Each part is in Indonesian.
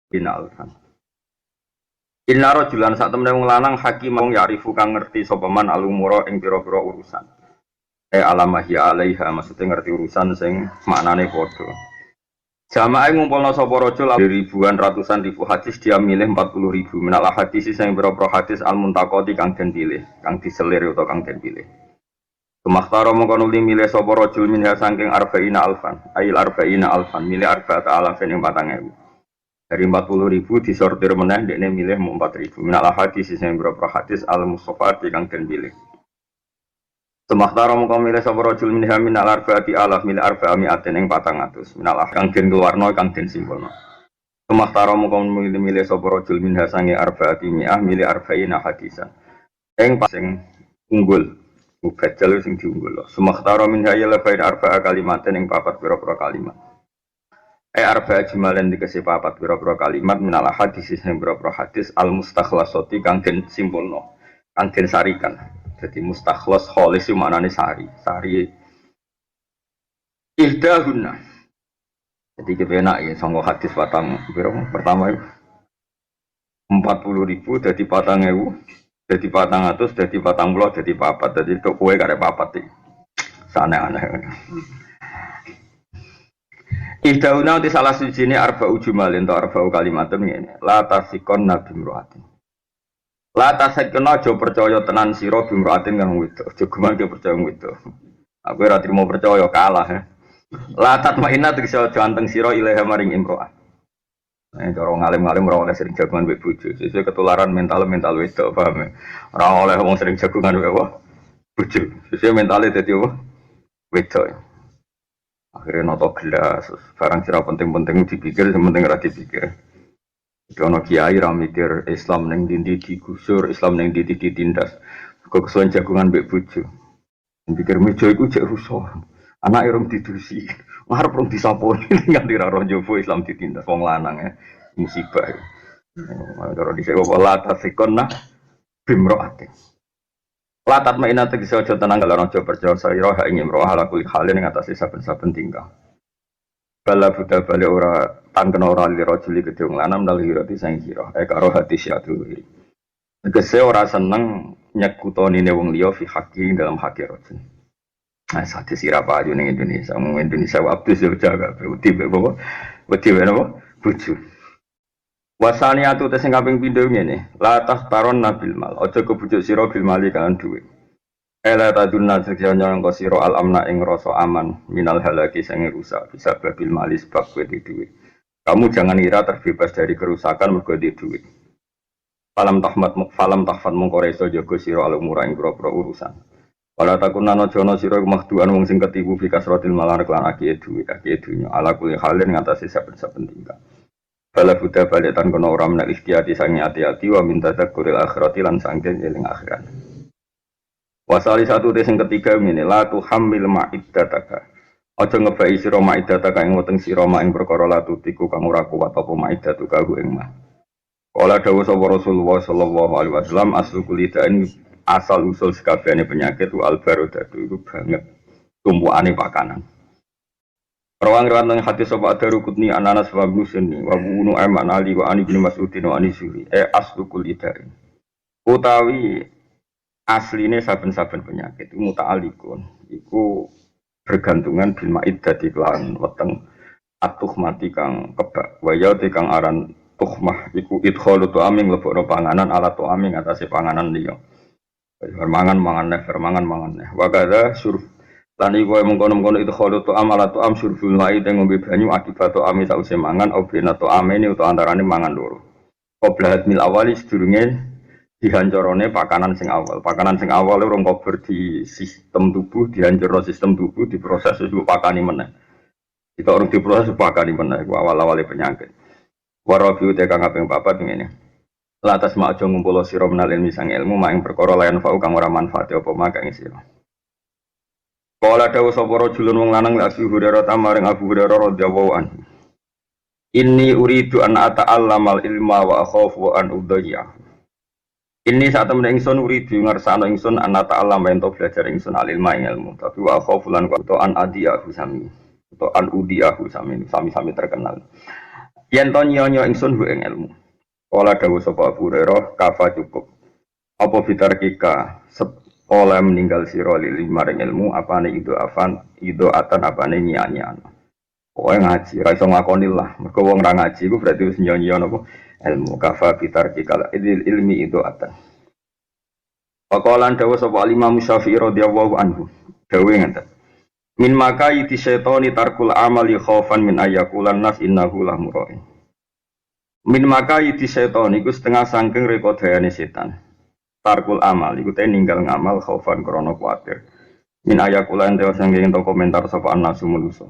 binalkan. Inna rajulan sak temene wong lanang hakim wong ya'rifu kang ngerti sapa man alumura ing pira-pira urusan. Alamahya alaiha maksudnya ngerti urusan sing maknane padha. Jamaah ngumpulna sapa rajul ribuan ratusan ribu hadis dia milih 40.000 minal hadis sing pira-pira hadis al muntaqati kang den pilih, kang diselir utawa kang den pilih. Sumahtara mongko nuli milih sapa rajul minha saking arba'ina alfan, ail arba'ina alfan milih arba'ata alafin ing 4.000. Dari 40.000 disortir meneh dekne milih 4.000 minal hadis sing beberapa hadis al mustafati kang den pilih. Sumahtara mongko milih sapa rajul minha minal arba'ati alaf milih arba'ami aten ing 400 minal kang den keluarno kang den simpulno. Sumahtara mongko milih sapa rajul minha sange arba'ati mi'ah milih arba'ina hadisan. Ing sing unggul mubajjal sing diunggul. Sumahtara minha ya labain arba'a kalimaten ing papat pira-pira kalimat. Arba'a jumalen dikasih papat pira-pira kalimat minal hadis sing pira-pira hadis al mustakhlasati kang den simpulno, kang den sarikan. Jadi mustakhlas khalis itu maknane sari. Sari ihdahunna. Jadi kepenak ya sanggo hadis patang pira pertama itu 40.000 dadi 4.000 dadi 400 dadi 40 dadi papat. Jadi tok kowe karep papat iki. Aneh-aneh. Ihdahuna di salah sijine arba'u jumalin atau arba'u kalimatun ngene. La tasikon nabi mruatin. La tasikon aja percaya tenan sira bimruatin kang wedok. Aja guman percaya wedok. Aku ora trimo percaya kalah ya. La tatmainna tegese aja anteng sira ilaha maring imro'ah. Cara ngalim-ngalim ora oleh sering jagungan mbek bojo. Sesuk ketularan mental wedok paham ya. Ora oleh wong sering jagungan mbek bojo. Sesuk mentale dadi apa? Wedok. Akhirnya noto gelas, barang sira penting-penting dipikir, penting ora dipikir. Ono kiai ra mikir Islam ning ndi digusur, Islam ning ndi ditindas. Kok kesuwen jagungan mbek bojo. Pikir meja iku jek rusuh. Anake rong didusi, ngarep rong disaponi nganti ra roh jowo Islam ditindas wong lanang ya. Musibah. Kalau dhisik apa la tafikonna bimro'atin. Latat maina tegese aja tenang kalau aja percaya sira ha ing imro'ah ala kulli halin ing atase saben-saben tingkah. Bala buta bali ora tangkena ora li rajuli gedhe wong lanang dalih roti sing kira karo hati syatul iri. Tegese ora seneng nyekutonine wong liya fi haqqi dalam hak rajul. Nah, sate sira payu ning Indonesia, wong Indonesia abdus yo jaga berarti apa? Wedi apa? Bojo. Wasani atu tes sing kaping pindho ngene, la taron nabil mal. Aja kebujuk sira bil mali kan dhuwit. Ela tadunna sekjane engko sira al amna ing rasa aman minal halaki sing rusak bisa babil mali sebab kowe di dhuwit. Kamu jangan ira terbebas dari kerusakan mergo di dhuwit. Falam tahfad mongko reso jaga sira al umura ing pira-pira urusan. Wala takunana jono sira mahduan wong sing ketipu fi kasratil malar lan akiye dhuwit, akiye dunya ala kulli halin ngatasi saben-saben tingkah. Bala buddha balitan kono ora menak ikhtiati sangi hati-hati wa minta tadkuril akhirati lan sangken eling akhirat. Wasali satu tes yang ketiga ngene la tuhammil ma'iddataka. Aja ngebai sira ma'iddataka ing weteng sira ing perkara la tutiku kang ora kuat apa ma'iddatuka ku ing mah. Kala dawuh sapa Rasulullah sallallahu alaihi wasallam aslu kulidain asal usul sakabehane penyakit wa albarodatu iku banget tumpukane pakanan. Rawang rawang hati sobat Darukutni ananas wa musni wa bunu aman ali wa ani bin Mas'udin wa ani suri asdukul idain. Utawi asline saben-saben penyakit muta'alikun iku bergantungan bil ma'iddati lan weteng atuh mati kang kebak wa ya kang aran tuhmah iku idkhalu tu'aming lebokno panganan ala tu'aming atase panganan liya. Mangan mangan neh wa kadza surf lan iku mengkono-mengkono itu khalu tu amala tu am syurbul ma'i teng ngombe banyu akibat tu ami sause mangan obena tu amene utawa antarane mangan loro. Qoblahat mil awali sedurunge dihancorone pakanan sing awal. Pakanan sing awal urung kober di sistem tubuh, dihancurno sistem tubuh, diproses susu pakani meneh. Kita urung diproses pakani meneh iku awal-awale penyakit. Warabiu te kang kaping 4 ngene. Latas ma aja ngumpulo sira menal ilmi sang ilmu mak ing perkara layan fa'u kang ora manfaat apa mak ing sira. Kala dawuh sapa rajulun wong lanang Abu Hurairah tamaring Abu Hurairah radhiyallahu anhu. Inni uridu an ata'allamal ilma wa akhafu an udhiya. Inni saat temen ingsun uridu ngersano ingsun an ata'allama ento belajar ingsun al ilma ing ilmu, tapi wa akhafu lan wa an adiyahu sami. Atau an udiyahu sami sami-sami terkenal. Yen to nyonyo ingsun hu ing ilmu. Kala dawuh sapa Abu Hurairah kafa cukup. Apa fitar kika oleh meninggal sira lili maring ilmu apane itu afan itu atan apane nyanyian. Pokoke ngaji ra iso nglakoni lah. Mergo wong ra ngaji iku berarti wis nyonyo napa ilmu kafa fitar kika ilmi itu atan. Pakolan dawuh sapa Imam Syafi'i radhiyallahu anhu. Dawuh ngeten. Min maka iti syaitani tarkul amali khaufan min ayakulan nas innahu lamura'in. Min maka iti syaitani iku setengah saking rekodayane setan. Tarkul amal iku te ninggal ngamal khaufan krana kuwatir. Min ayakulan te saking ento komentar sapa nasu manusa.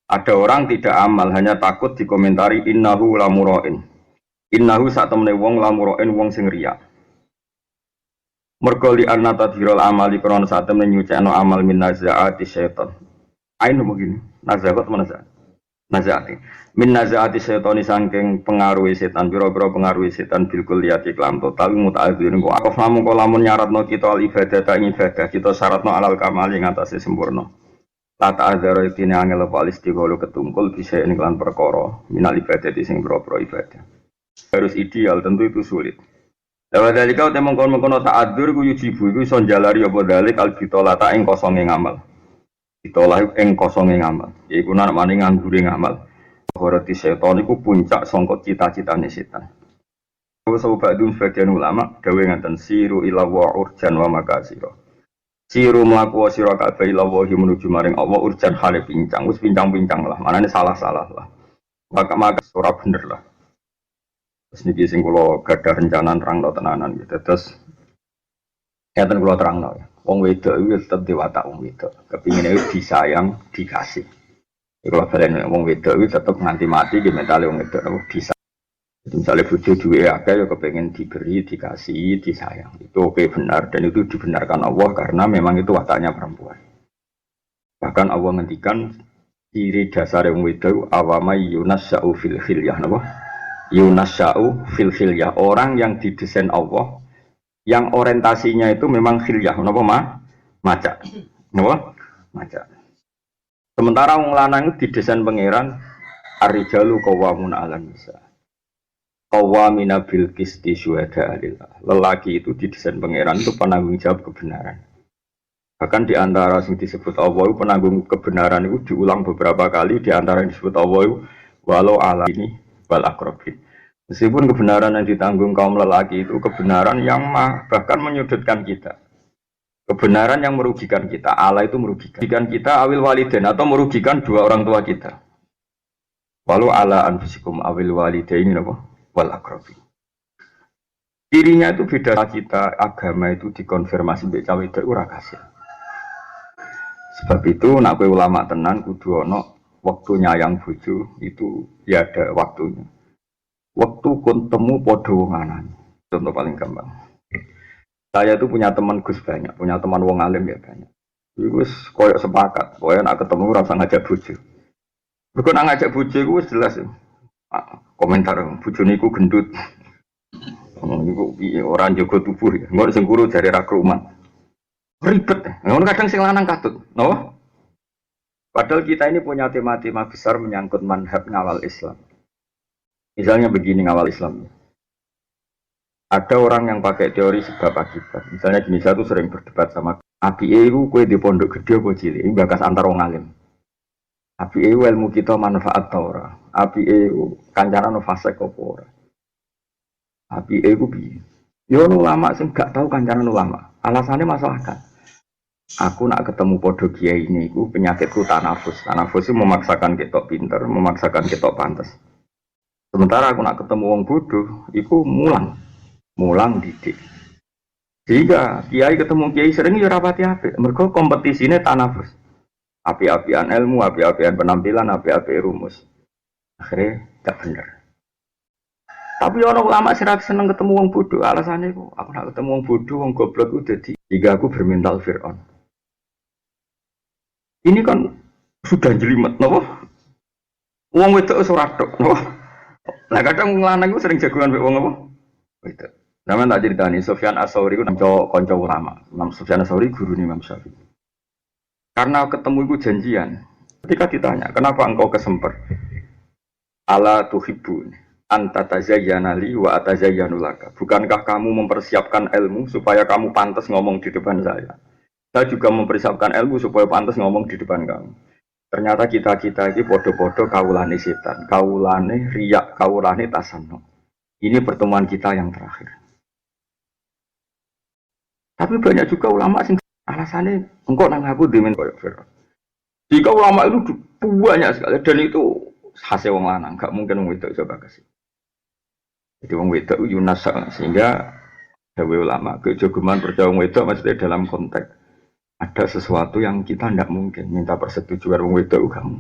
Ada orang tidak amal hanya takut dikomentari innahu lamura'in. Innahu sak temene wong lamura'in wong sing riya. Mergo li anna tadhirul amali krana sak temene nyucikno amal min nazaati syaitan. Ain begini, nazaat mana nazaat? Nazaati. Min nazaati syaitani saking pengaruhi setan, pira-pira pengaruhi setan bil kulliyati kelam total muta'adzin kok akaf namun kok lamun nyaratno kita al ibadah ta ibadah kita syaratno alal kamal ing atase sempurna. La ta'adzara itine angel apa istigholo ketungkul bisa ing lan perkara minal ibadah sing pira-pira ibadah. Harus ideal tentu itu sulit. Lawa dalika uta mongkon-mongkon ta'adzur ku yujibu iku iso njalari apa dalik al bitolata ing kosonge ngamal. Bitolah ing kosonge ngamal. Iku namane nganggure ngamal. Horati setan iku puncak sangka cita-citane setan. Sahabat sebagian ulama dawe ngaten siru ila wa urjan wa makasira. Siru mlaku sira kabeh ila wa menuju maring Allah urjan hale pincang, wis pincang-pincang lah. Manane salah-salah lah. Maka ora bener lah. Terus niki sing kula gadah rencana nerangno tenanan gitu. Terus ngeten kula terangno ya. Wong wedok iku tetep diwatak wong wedok. Kepingine disayang, dikasih. Kalau kalian wong wedok itu tetap nganti mati di mentale wong wedok bisa. Jadi misalnya bojo duwe akeh ya kepengen diberi, dikasih, disayang. Itu oke benar dan itu dibenarkan Allah karena memang itu wataknya perempuan. Bahkan Allah ngendikan ciri dasar wong wedok awamai yunasya'u fil khilyah napa? Yunasya'u fil khilyah, orang yang didesain Allah yang orientasinya itu memang khilyah napa maca. Napa? Maca. Sementara wong lanang itu didesain pangeran ar-rijalu qawwamuna 'alan nisa. Qawwamina bil qisti syuhada lillah. Lelaki itu didesain pangeran itu penanggung jawab kebenaran. Bahkan di antara yang disebut Allah penanggung kebenaran itu diulang beberapa kali di antara yang disebut Allah walau ala ini wal aqrabin. Meskipun kebenaran yang ditanggung kaum lelaki itu kebenaran yang bahkan menyudutkan kita. Kebenaran yang merugikan kita, Allah itu merugikan kita awil walidain atau merugikan dua orang tua kita. Walau ala anfusikum awil walidain apa? Wal aqrabin. Dirinya itu beda kita, agama itu dikonfirmasi mbek cawe itu ora kasil. Sebab itu nak kowe ulama tenan kudu ana waktu nyayang bojo itu ya ada waktunya. Waktu kon temu padha wong anan. Contoh paling gampang. Saya itu punya teman Gus banyak, punya teman wong alim ya banyak. Gus koyok sepakat, koyok nak ketemu rasa ngajak bojo. Mergo nak ngajak bojo iku wis jelas. Komentar bojo niku gendut. Niku orang jaga tubuh ya. Engko sing kuru jare ra krumat. Ribet. Ngono kadang sing lanang katut, no? Padahal kita ini punya tema-tema besar menyangkut manhaj ngawal Islam. Misalnya begini ngawal Islam. Ada orang yang pakai teori sebab akibat. Misalnya gini, saya tuh sering berdebat sama API itu kue di pondok gede apa cilik. Ini bakas antar wong alim. API ilmu kita manfaat ta ora. API kancaran fasek apa ora. API itu piye? Yo ulama sing gak tahu kancaran ulama. Alasannya masalah kan. Aku nak ketemu podo kiai ini, aku penyakitku tanafus. Tanafus itu memaksakan ketok pinter, memaksakan ketok pantas. Sementara aku nak ketemu wong bodoh, itu mulang didik. Sehingga kiai ketemu kiai sering ya rapati apik. Mergo kompetisine tanafus. Api-apian ilmu, api-apian penampilan, api-api rumus. Akhirnya gak bener. Tapi orang ulama serak seneng ketemu wong bodoh. Alasannya aku nak ketemu wong bodoh, wong goblok itu jadi jika aku bermental Fir'aun. Ini kan sudah jelimet, nopo? Wong wedok ora tok, nopo? Nah kadang wong lanang itu sering jagoan mek wong apa? Wedok. Namanya tak ceritani Sufyan Ats-Tsauri itu kanca ulama. Imam Sufyan Ats-Tsauri guru Imam Syafi'i. Karena ketemu itu janjian. Ketika ditanya, "Kenapa engkau kesemper?" Ala tuhibbun anta tazayyana li wa atazayyanu laka. Bukankah kamu mempersiapkan ilmu supaya kamu pantas ngomong di depan saya? Saya juga mempersiapkan ilmu supaya pantas ngomong di depan kamu. Ternyata kita ini podo-podo kaulane setan, kaulane riak, kaulane tasanno. Ini pertemuan kita yang terakhir. Tapi banyak juga ulama sing alasannya engkau nang aku demen koyo Fir'aun. Jika ulama itu banyak sekali dan itu hasil wong lanang, gak mungkin wong wedok coba kasih. Jadi wong wedok Yunas sehingga dawe ulama kejogeman percaya wong wedok maksudnya dalam konteks ada sesuatu yang kita tidak mungkin minta persetujuan wong wedok kamu.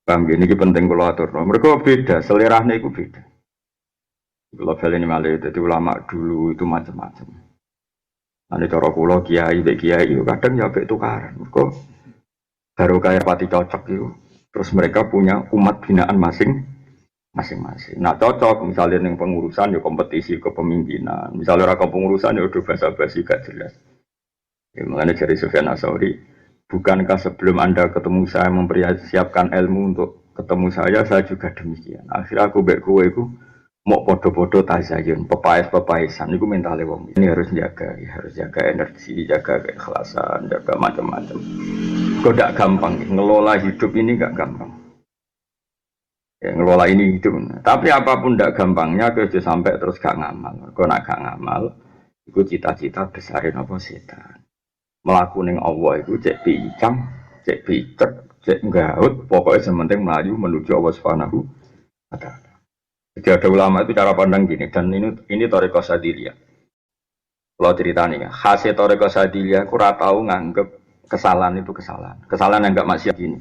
Paham gini penting kalau atur. Mereka beda, selerahnya itu beda. Kalau ini malah jadi ulama dulu itu macam-macam. Ada cara kula kiai, kadang ya bek tukaran. Mereka baru kayak pati cocok itu. Terus mereka punya umat binaan masing-masing. Nah cocok misalnya yang pengurusan ya kompetisi kepemimpinan. Misalnya orang pengurusan ya udah basa-basi gak jelas. Ya, makanya dari Sufyan Ats-Tsauri, bukankah sebelum Anda ketemu saya mempersiapkan ilmu untuk ketemu saya juga demikian. Akhirnya aku bek kowe iku mau podo-podo tazayun, pepais-pepaisan itu mentalnya wong. Ini harus jaga energi, jaga keikhlasan, jaga macam-macam. Kok tidak gampang, ngelola hidup ini gak gampang. Ya, ngelola ini hidup. Tapi apapun tidak gampangnya, kerja sampai terus gak ngamal. Kok nak gak ngamal, itu cita-cita besarin apa setan. Melakukan yang Allah itu cek pincang, cek picek, cek nggaut, pokoknya sementing melaju menuju Allah Subhanahu wa Ta'ala. Jadi ada ulama itu cara pandang gini, dan ini Thariqah Sadiliyah. Kalau ceritanya, khasnya Thariqah Sadiliyah, aku tahu nganggep kesalahan itu kesalahan. Kesalahan yang enggak maksiat gini.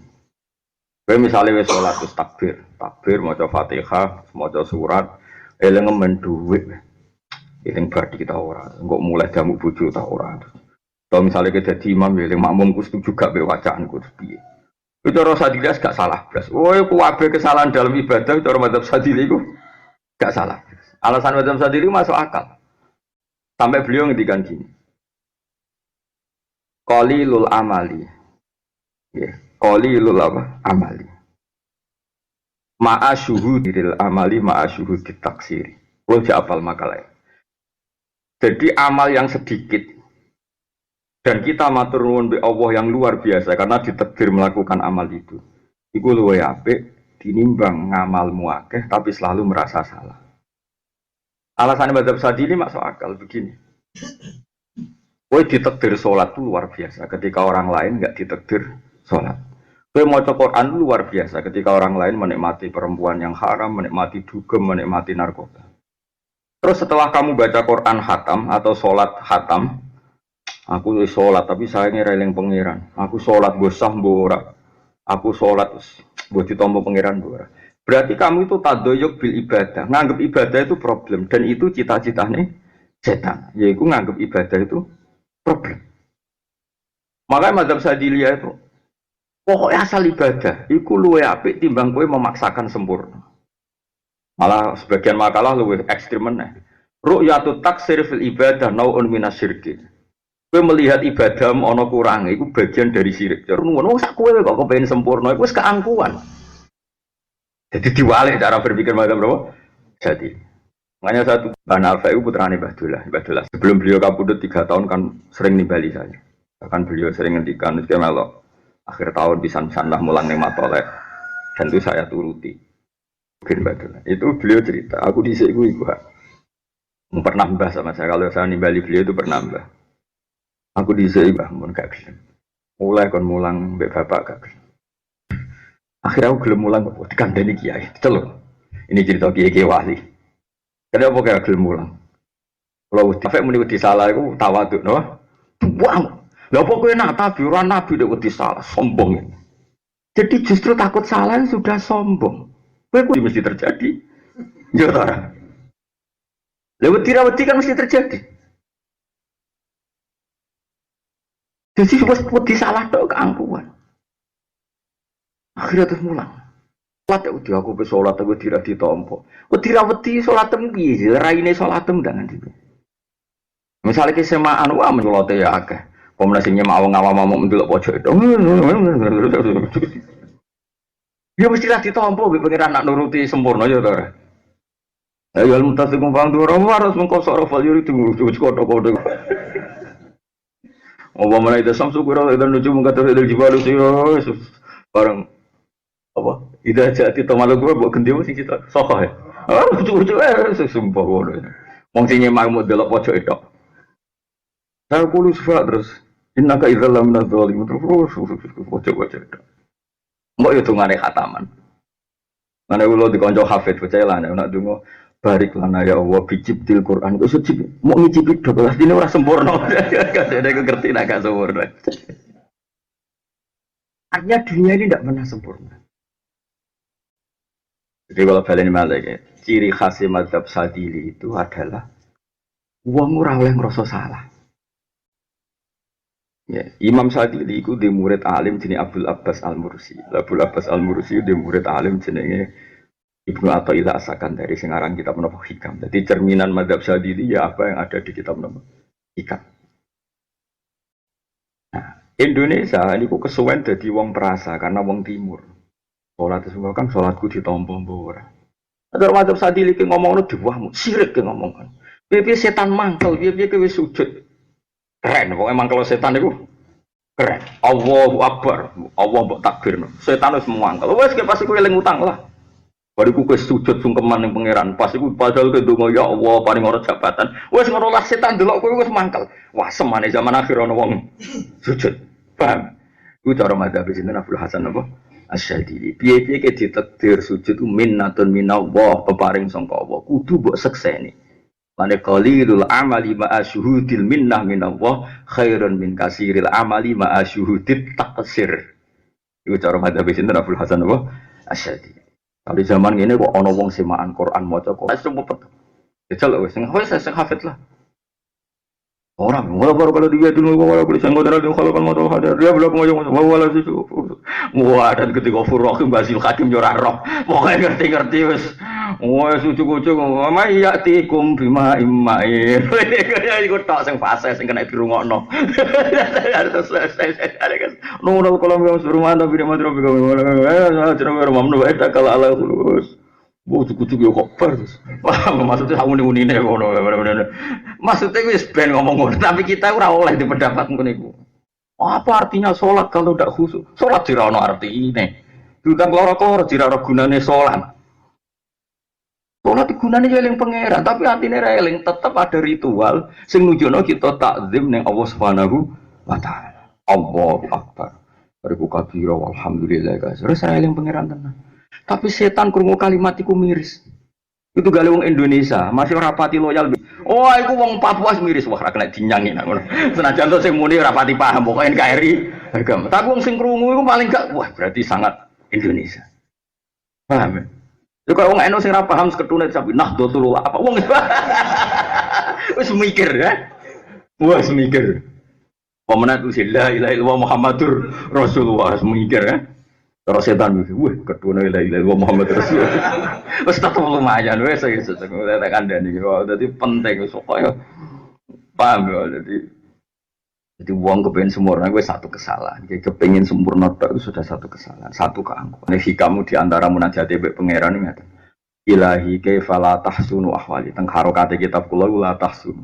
Gue misalnya wis sholat terus takbir, maca Fatihah, maca surat, eling menduwit, eling badi kita ora, engko mulai jamu bojo ta ora. Kalau misalnya kita jadi imam, eling makmumku setuju gak be wacaanku terus piye. Itu cara Sadiliyah gak salah blas. Woi, kuwabe kesalahan dalam ibadah cara madzhab Sadiliyah iku gak salah. Alasan madzhab Sadiliyah masuk akal. Sampai beliau ngendikan gini. Qalilul amali. Ya, qalilul apa? Amali. Ma'a syuhudil amali ma'a syuhudit taksiri. Lo apal makalah. Jadi amal yang sedikit dan kita matur nuwun be Allah yang luar biasa karena ditakdir melakukan amal itu. Iku luwih apik tinimbang ngamalmu akeh tapi selalu merasa salah. Alasan madzhab Sadili masuk akal begini. Kowe ditakdir sholat itu luar biasa ketika orang lain enggak ditakdir sholat. Kowe maca Quran luar biasa ketika orang lain menikmati perempuan yang haram, menikmati dugem, menikmati narkoba. Terus setelah kamu baca Quran khatam atau sholat khatam, aku sholat tapi saya ngereling pangeran. Aku sholat bosah mbora. Aku sholat buat ditompo pangeran mbora. Berarti kamu itu tadoyuk bil ibadah. Nganggap ibadah itu problem dan itu cita-citanya setan. Yaitu nganggap ibadah itu problem. Makanya madzhab Sadiliyah itu pokoknya asal ibadah. Iku luwe apik timbang kowe memaksakan sempurna. Malah sebagian makalah luwe ekstrem meneh. Ru'yatut taksir fil ibadah nau'un minasyirki. Kowe melihat ibadah ana kurang, itu bagian dari syirik. Ngono sak kowe kok kepengin sempurna, iku wis keangkuhan. Jadi diwalik cara berpikir macam berapa? Jadi, makanya satu Mbah Alfa itu putrane Mbah Dullah. Sebelum beliau kabudut 3 tahun kan sering nimbali saya. Bahkan beliau sering ngendikan dia melok akhir tahun pisan-pisan lah mulang ning matolek. Dan itu saya turuti. Mungkin Mbah Dullah. Itu beliau cerita, aku dhisik iku pernah mbah sama saya. Kalau saya nimbali beliau itu pernah mbah. Aku dhisik Mbah mun gak gelem. Mulai kon mulang mbek bapak gak gelem. Akhirnya aku gelem mulang kok dikandani kiai. Celuk. Ini cerita kiai wali. Kenapa kayak gelem mulang? Kalau sampai muni wedi salah iku tawaduk, no? Buang. Lah apa kowe nak tabi ora nabi nek wedi salah, sombong. Jadi justru takut salah sudah sombong. Kowe mesti terjadi. Ya ora. Lah wedi kan mesti terjadi. Jadi wis wedi salah tok keangkuhan. Akhirnya terus mulang. Sholat ya aku pe sholat aku tidak ditompo. Wedi sholat piye? Raine sholat ndangan iki. Misale ke semaan wa mencolot ya akeh. Kombinasinya mau ngawam-ngawam ndelok pojok itu. Ya mesti lah ditampa mbek pangeran nak nuruti sempurna ya to ora. Ayo al mutasikum fang dua harus mengkosor fal yuri tunggu kodo. Apa mana itu samsu kura dan nuju mengkata dari jibalu sih bareng apa? Ida jati tomalu gue buat gendewo sih kita sokoh ya. Ah lucu sumpah gue. Mungkinnya mau delok pojok itu. Saya kulus terus. Innaka idzal lamina dzalimin terus pojok itu. Mbok yo dungane khataman. Mana ulo dikonco hafid percaya lah nek donga barik lana ya Allah bijibtil Quran. Wis suci mau ngicipi dok artine ora sempurna. Kadang aku ngerti nek gak sempurna. Artinya dunia ini tidak pernah sempurna. Jadi kalau balen malah ya, ciri khas mazhab Sadili itu adalah wong ora oleh ngrasa salah. Ya, Imam Sadili itu di murid alim jenenge Abdul Abbas Al-Mursi. Abdul Abbas Al-Mursi di murid alim jenenge Ibnu Athaillah As-Sakan dari singarang kitab menapa Hikam. Jadi cerminan mazhab Sadili ya apa yang ada di kitab menapa Hikam. Nah, Indonesia ini kok kesuwen dadi wong perasa karena wong timur. Salat itu kan salatku ditampa ora. Agar mazhab Sadili ki ngomongno diwahmu, sirik ki ngomong. Piye setan mangkel, piye wis sujud. Keren, pokoknya emang kalau setan itu keren. Allahu Akbar, Allah mbok takbir. Setan wis muangkel. Wes pas iku eling utang lah. Bariku kowe sujud sungkeman ning pangeran. Pas iku padahal ke donga ya Allah paring ora jabatan. Wes ngono lah setan delok kowe wis mangkel. Wah, semane zaman akhir ana wong sujud. Paham? Ku cara madzhab sinten Abdul Hasan apa? Asy-Syadzili. Piye-piye ke ditakdir sujud minnatun minallah peparing sangka Allah. Kudu mbok sekseni. Mane qalilul amali ma'a syuhudil minnah minallah khairun min kasiril amali ma'a syuhudit taqsir. Iku cara madzhab sinten Abdul Hasan apa? Asy-Syadzili. Kalau zaman ini kok ana wong semaan Quran maca kok wis cepet. Jajal wis sing hafid lah. Orang, walau kalau dia dulu walau kalau saya nggak ada kalau kamu tahu ada dia belum ngomong walau sih wah dan ketika Furohim Basil Hakim Yorarok pokoknya ngerti wes wah sucu-sucu mama iya tikum bima imai kayak ikut tak sing fase sing kena dirungokno harus ada kan nunggu kalau mau suruh mana bina matro bina jangan bermamu ada kalau Allah lulus cukup yo kok pers. Wah, maksudnya aku uni-unine ngono bener-bener. Maksudnya wis ben ngomong ngono, tapi kita ora oleh di pendapat ngono iku. Apa artinya sholat kalau tidak khusyuk? Sholat tidak ono artine. Dudan loro-loro tidak ono gunane sholat. Sholat gunane eling pangeran, tapi atine ra eling, tetep ada ritual sing nujono kita takzim ning Allah Subhanahu wa taala. Allahu Akbar. Bariku kabira walhamdulillah guys. Terus ra eling pangeran tenan. Tapi setan krungu kalimat iku miris. Itu gale wong Indonesia, masih ora pati loyal. Oh, iku wong Papua miris wah ra kena dinyangi nak ngono. Senajan to sing muni ora pati paham pokoke NKRI agama. Tapi wong sing krungu iku paling gak wah berarti sangat Indonesia. Paham ya? Yo kok wong eno sing ora paham seketune sapi Nahdlatul Ulama apa wong wis mikir ya. Wis mikir. Pemenang itu la ilaha illallah Muhammadur Rasulullah wis mikir ya. Terus setan itu, wah kedua nilai Muhammad Rasulullah. Terus tetap lumayan, wes saya tekan dan ini, jadi penting supaya paham ya. Jadi uang kepengen sempurna, gue satu kesalahan. Jadi kepengen sempurna itu sudah satu kesalahan, satu keangkuhan. Nih kamu diantara munajat ibu pangeran ini ada. Ilahi kaifa tahsunu ahwali. Tengkaro kata kitab kula la tahsunu.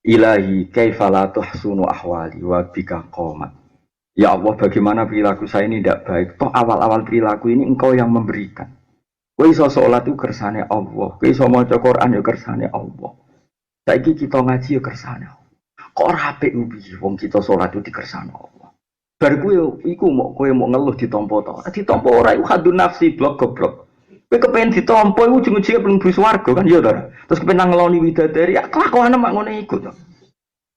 Ilahi kaifa tahsunu ahwali wa bika qomat. Ya Allah, bagaimana perilaku saya ini tidak baik? Toh awal-awal perilaku ini engkau yang memberikan. Kowe iso salat itu kersane Allah. Kowe iso maca Quran ya kersane Allah. Saiki kita ngaji ya kersane Allah. Kok ora apik piye wong kita salat itu dikersane Allah. Bar kowe iku kowe mau ngeluh ditampa to. Ditampa ora iku hadun nafsi blok goblok. Kowe kepen ditampa iku ujung-ujunge mlebu swarga kan ya to. Terus kepen ngeloni widadari ya kelakuane mak ngono iku to.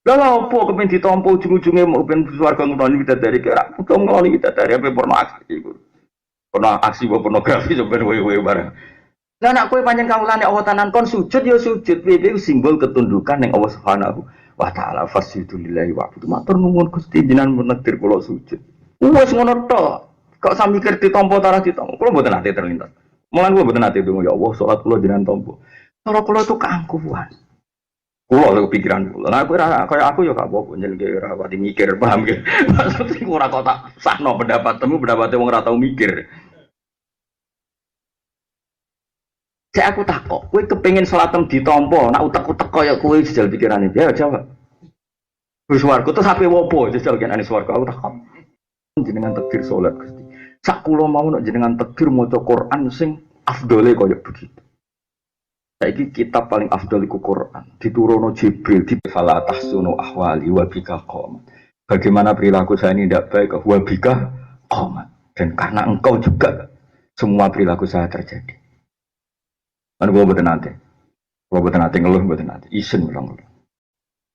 Lah opo kepen ditampa ujung-ujunge mau ben swarga ngeloni widadari kira kudu ngeloni widadari apa porno aksi iku. Porno aksi apa pornografi sampeyan wewe bareng. Lah nek kowe pancen kawulane Allah tanan kon sujud ya sujud piye simbol ketundukan ning Allah Subhanahu wa taala fasjudu lillahi wa'budu. Matur nuwun Gusti jenengan menekdir kula sujud. Wes ngono tok. Kok sami mikir ditampa ta ora ditampa. Kula mboten nate terlintas. Mulan kula mboten nate ndonga ya Allah salat kula jenengan tampa. Cara kula itu keangkuhan. Kulo lho pikiran kulo. Nah, aku kaya aku ya gak apa-apa jeneng ora pati mikir, paham ya. Maksudnya ora kok tak sahno pendapatmu, pendapatnya wong ora tau mikir. Saya aku takok, kowe kepengin salatem ditampa, nak utek-utek kaya kowe jajal pikirane. Ya jawab. Wis warga terus HP wopo jajal kenane swarga aku takok. Jenengan takbir salat Gusti. Sak kula mau nek jenengan takbir maca Quran sing afdole kaya begitu. Saiki kitab paling afdol iku Quran. Diturono Jibril di fala tahsunu ahwali wa bika qomat. Bagaimana perilaku saya ini tidak baik wa bika qomat. Dan karena engkau juga semua perilaku saya terjadi. Kan gua mboten nate. Gua mboten nate ngeluh mboten nate. Isen bilang.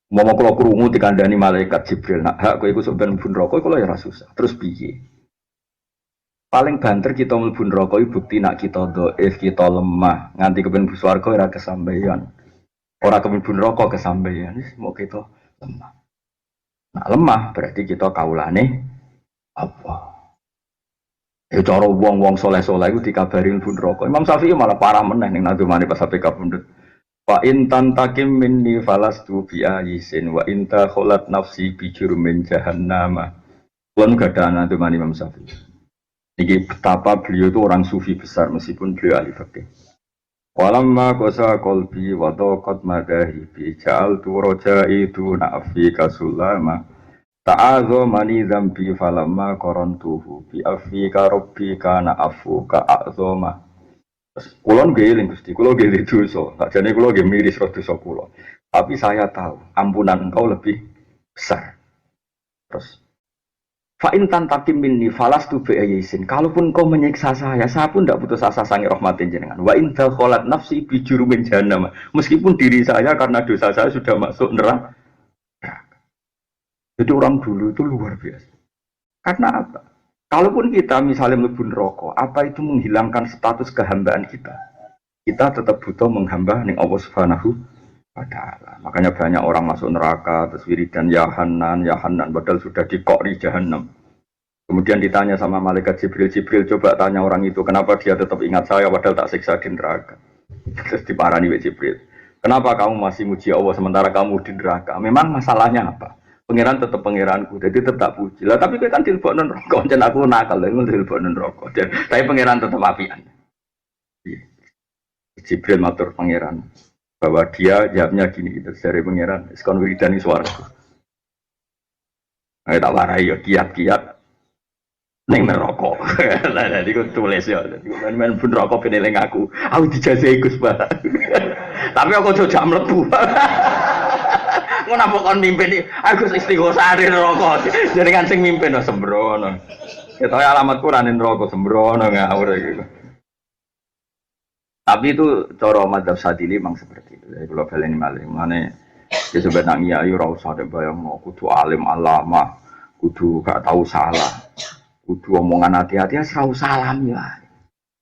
Mau kalau krungu dikandani malaikat Jibril, nak hak kowe iku sok ben mlebu neraka iku lho ya ora susah. Terus piye? Paling banter kita mlebu neraka iku bukti nak kita dhaif, kita lemah, nganti kepen mlebu swarga ora kesampaian. Ora kepen mlebu neraka kesampaian, wis mau kita lemah. Nah, lemah berarti kita kaulane apa? Ya cara wong-wong soleh-soleh iku dikabari mlebu neraka. Imam Syafi'i malah parah meneh ning nadumane pas sampai kapundhut. Wa intan takim minni falastu bi ayisin wa inta kholat nafsi bi jurmin jahannama. Kulo gak ada anak teman Imam Syafi'i. Ini betapa beliau itu orang sufi besar meskipun beliau ahli fikih. Walamma qasa qalbi wa taqat madahi bi ja'altu raja'i na'fi kasulama. Ta'adhu mani zambi falamma qarantuhu bi afika rabbi kana afuka a'zoma. Kulon geling Gusti, kulo geling dosa. Sakjane kulo nggih miris ro dosa kulo. Tapi saya tahu ampunan engkau lebih besar. Terus fa in tantakim minni falastu bi ayyisin. Kalaupun kau menyiksa saya pun tidak putus asa sangi rahmatin jenengan. Wa in dakhalat nafsi bi jurumin jahannam. Meskipun diri saya karena dosa saya sudah masuk neraka. Jadi orang dulu itu luar biasa. Karena apa? Kalaupun kita misalnya mlebu neraka, apa itu menghilangkan status kehambaan kita? Kita tetap butuh menghamba ning Allah Subhanahu wa taala. Makanya banyak orang masuk neraka terus wiridan ya Hanan padahal sudah dikori jahanam. Kemudian ditanya sama malaikat Jibril, coba tanya orang itu kenapa dia tetap ingat saya padahal tak siksa di neraka. Terus diparani oleh Jibril. Kenapa kamu masih muji Allah sementara kamu di neraka? Memang masalahnya apa? Pangeran tetap pangeranku, jadi tetap puji. Lah tapi kan dilebokno neraka, jan aku nakal, lha dilebokno neraka. Tapi pangeran tetap apian. Jibril matur pangeran bahwa dia jawabnya gini gitu dari pangeran, "Sekon wiridan iki swarga." Tak warai ya kiat-kiat ning neraka. Lah dadi ku tulis ya, dadi men pun neraka ben eling aku dijajahi Gus Ba. Tapi aku aja mlebu. Ngono apa kon mimpin iki? Aku istighosah ning neraka. Jenengan sing mimpin sembrono. Ketoke alamatku ra ning neraka sembrono ngawur iki. Tapi itu cara madzhab Syadzili memang seperti itu. Jadi kalau baleni malih mane ya sebenarnya ayo ora usah bayang kudu alim alama, kudu gak tahu salah. Kudu omongan hati-hati ya ora usah salam ya.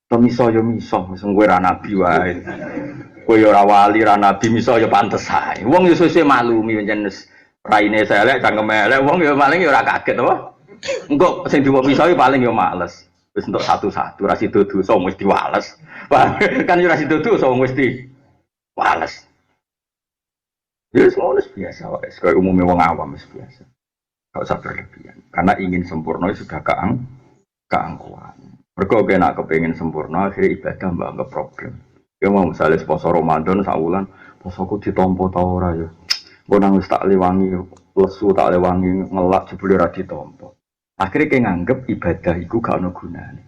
To miso yo miso, wis kowe ra nabi wae. Kowe ora wali ra nabi miso ya pantes ae. Wong yo sesuk maklumi pancen raine elek cangkeme elek wong yo paling yo ora kaget apa. Engko sing diwo miso paling yo males. Wis entuk satu-satu ra sido dosa wis diwales. Kan yo ra sido dosa wis diwales. Ya wis biasa wae, kaya umumnya wong awam wis biasa. Gak usah berlebihan. Karena ingin sempurna sudah keangkuhan. Mergo kena kepengin sempurna akhirnya ibadah mbak anggap problem. Ya mau misalnya poso Ramadan saulan, posoku ditampa ta ora ya. Engko nang wis tak lewangi lesu tak lewangi ngelak jebule ra ditampa. Akhirnya kayak nganggep ibadah itu gak ada gunanya.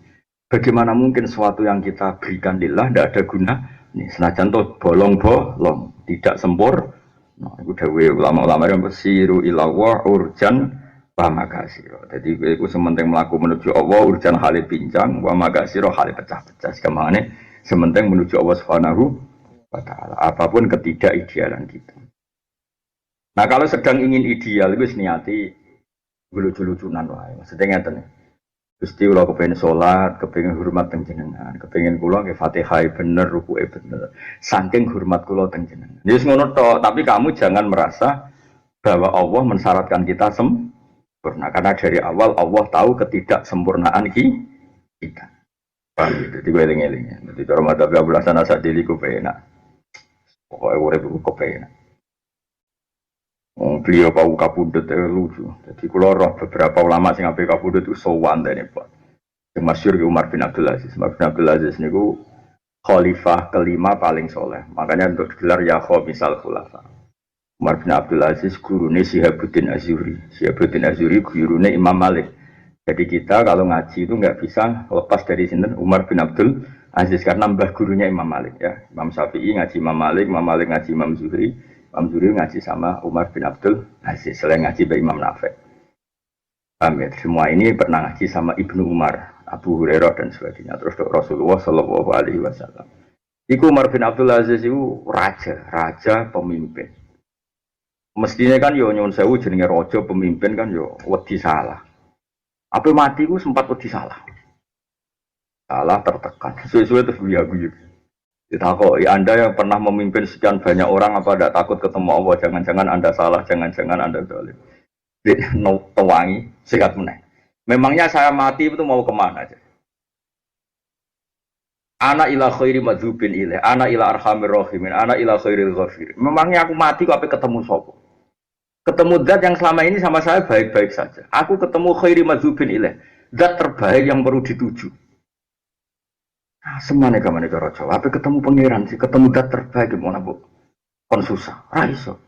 Bagaimana mungkin sesuatu yang kita berikan lillah tidak ada guna? Nih, senajan tuh bolong-bolong, tidak sempurna. Nah, itu dewe ulama-ulama yang bersiru ilawah urjan wa magasiro. Jadi itu sementing melaku menuju Allah urjan hale pincang wa magasiro hale pecah-pecah. Sekamane sementing menuju Allah Subhanahu wa taala. Apapun ketidakidealan kita. Nah, kalau sedang ingin ideal itu niati lucu-lucunan wae. Maksudnya ngeten. Gusti kula kepengin salat, kepengin hormat teng jenengan, kepengin kula nggih Fatihah bener, rukuke bener. Saking hormat kula teng jenengan. Ya wis ngono tok, tapi kamu jangan merasa bahwa Allah mensyaratkan kita sempurna karena dari awal Allah tahu ketidaksempurnaan kita. Paham gitu, di eling-eling. Jadi cara madzhab Abu Hasan Asy'ari ku penak. Pokoke urip ku penak. Oh, beliau Pak Kapundut lucu. Jadi kalau roh beberapa ulama sing ape Kapundut itu sowan dene Pak. Yang masyhur Umar bin Abdul Aziz. Umar bin Abdul Aziz niku khalifah kelima paling soleh. Makanya untuk gelar ya misal khulafa. Umar bin Abdul Aziz gurune Syihabuddin Azuri. Syihabuddin Azuri gurune Imam Malik. Jadi kita kalau ngaji itu nggak bisa lepas dari sini Umar bin Abdul Aziz karena mbah gurunya Imam Malik ya. Imam Syafi'i ngaji Imam Malik ngaji Imam Zuhri ngaji sama Umar bin Abdul Aziz selain ngaji by Imam Nafi'. Amin. Semua ini pernah ngaji sama Ibnu Umar, Abu Hurairah dan sebagainya. Terus Rasulullah Shallallahu Alaihi Wasallam. Iku Umar bin Abdul Aziz itu raja pemimpin. Mestinya kan yo nyuwun sewu jenenge raja pemimpin kan yo wedi salah. Apa mati ku sempat wedi salah. Salah tertekan. Sesuai terus guyu-guyu. Ditakoi, Anda yang pernah memimpin sekian banyak orang apa tidak takut ketemu Allah? Jangan-jangan Anda salah, jangan-jangan Anda zalim. Tewangi, sehat meneh. Memangnya saya mati itu mau kemana aja? Ana ila khairi madzubin ilaih, ana ila arhamir rahimin, ana ila khairil ghafirin. Memangnya aku mati kok apa ketemu sapa? Ketemu zat yang selama ini sama saya baik-baik saja. Aku ketemu khairi madzubin ilaih, zat terbaik yang perlu dituju. Nah, semuanya kemana rojo. Apa ketemu pangeran sih? Ketemu zat terbaik gimana bu? Kon susah, raiso.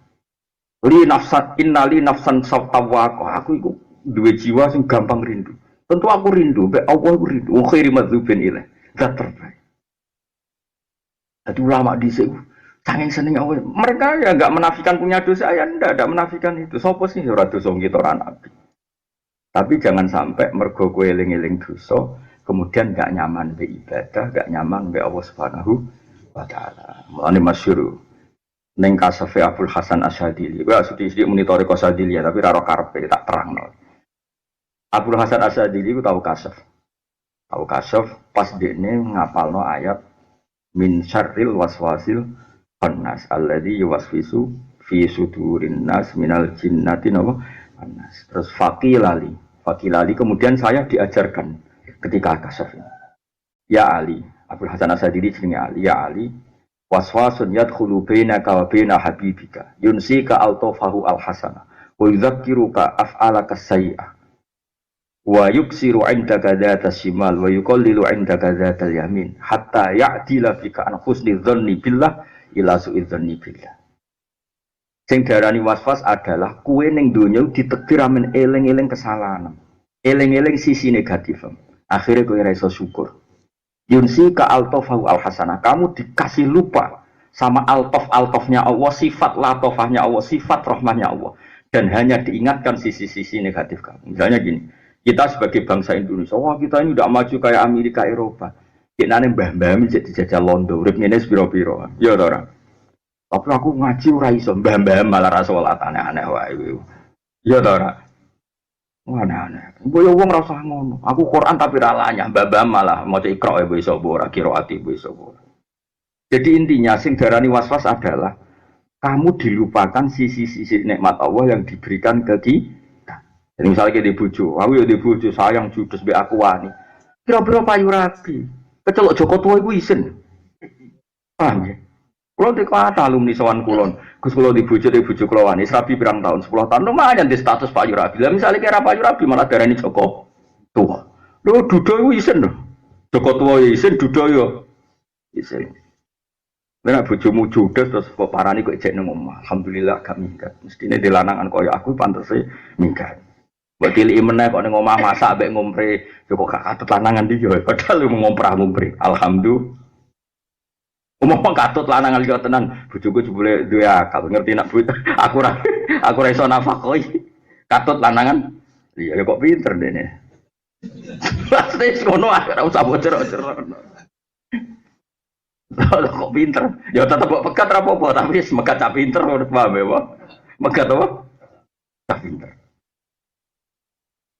Li nafsan innali nafsan sawtawakoh. Aku itu dua jiwa sing gampang rindu. Tentu aku rindu, be Allah aku rindu. Khairi madzubin ilaih, zat terbaik. Jadi ulama di sini, saking seneng Allah. Mereka ya nggak menafikan punya dosa, ya ndak menafikan itu. Sopo sih ora dosa kita ora nabi. Tapi jangan sampai mergo kowe eling-eling dosa, kemudian nggak nyaman be ibadah, nggak nyaman be Allah Subhanahu wa taala. Mulane masyhur ning kasafe Abdul Hasan Asyadili. Gua sithik-sithik monitori Qasadili ya, tapi ra ro karepe tak terangno. Abdul Hasan Asyadili ku tahu kasaf. Tahu kasaf pas dekne ngapalno ayat min syarril waswasil khannas alladzi yuwaswisu fi sudurin nas minal jinnati nas. Terus fakilali kemudian saya diajarkan ketika kasaf ini. Ya Ali, Abdul Hasan Asyadili jenenge Ali, ya Ali, waswasun yadkhulu bainaka wa baina habibika, yunsika altafahu alhasana, wa yudzakiruka af'alaka sayyi'ah. Wa yuksiru 'indaka dzatas shimal wa yuqallilu 'indaka dzatal yamin hatta ya'dila bika an husni dzanni billah ila su'i dzanni billah. Sing darani waswas adalah kuwe ning donya ditegir amen eling-eling kesalahan. Eling-eling sisi negatif. Akhirnya kowe ora iso syukur. Yunsi ka altafahu alhasanah. Kamu dikasih lupa sama altofnya Allah, sifat latofahnya Allah, sifat rahmahnya Allah, dan hanya diingatkan sisi-sisi negatif kamu. Misalnya gini, kita sebagai bangsa Indonesia, wah kita ini udah maju kayak Amerika, Eropa. Kita ini mbah-mbah jadi dijajah Londo, urip ngene piro-piro. Ya ora. Tapi aku ngaji ora iso, mbah-mbah malah ra salat aneh-aneh wae. Ya ora. Wah aneh-aneh. Boyo wong ora usah ngono. Aku Quran tapi ra lanyah, mbah-mbah malah maca Iqra wae iso ora, qiraati iso ora. Jadi intinya sing darani waswas adalah kamu dilupakan sisi-sisi nikmat Allah yang diberikan ke kita. Jadi misalnya kita dibujuk, aku ya dibujuk sayang judes be aku wani. Kira-kira payu rapi. Kecelok Joko tua iku isin. Paham ya? Kalau di kata alumni sowan kulon, Gus kulo dibujuk kulo wani, serabi berang tahun, 10 tahun, lumayan di status payu rapi. Lah misalnya kira payu rapi malah darani Joko tua. Lho dudo iku isin lho. Joko tua ya isin, dudo ya isin. Nek bojomu judes terus kok parani kok ejek nang omah. Alhamdulillah gak minggat. Mestine dilanangan koyo aku pantese minggat. Mbok tiliki meneh kok ning omah masak ambek ngompre, yo kok gak katut lanangan iki yo. Padahal ngomprah-ngompre. Alhamdulillah. Umum katut lanangan iki tenan. Bojoku jebule duwe akal, ngerti nak aku ra iso nafakoi. Katut lanangan. Iya kok pinter dene. Pasti ngono ora usah bocor-bocor. Kok pinter? Ya tetap kok pekat apa-apa, tapi megat tak pinter udah paham ya, Pak? Megat apa? Tak pinter.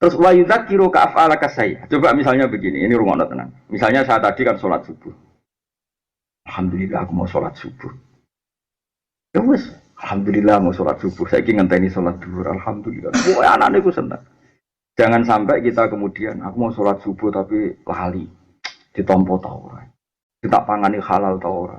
Terus wa yudzakiru ka af'alaka sayyi. Coba misalnya begini, ini rungokno tenang. Misalnya saya tadi kan sholat subuh. Alhamdulillah aku mau sholat subuh. Ya wis, alhamdulillah mau sholat subuh. Saiki ngenteni sholat zuhur, alhamdulillah. Pokoke anakne ku seneng. Jangan sampai kita kemudian aku mau sholat subuh tapi lali. Ditampa ta ora. Kita pangani halal tau ora.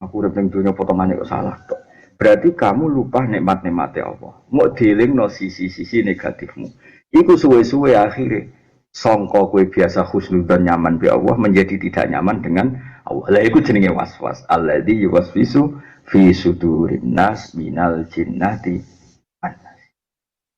Aku urip ning donya potongane kok salah tok. berarti kamu lupa nikmat-nikmatnya Allah. Mau dilingno sisi-sisi negatifmu. Iku suwe-suwe akhirnya songko kue biasa husnudzon nyaman bi Allah menjadi tidak nyaman dengan Allah. Lah iku jenenge waswas. Alladzi yuwaswisu fi sudurin nas minal jinnati wan nas.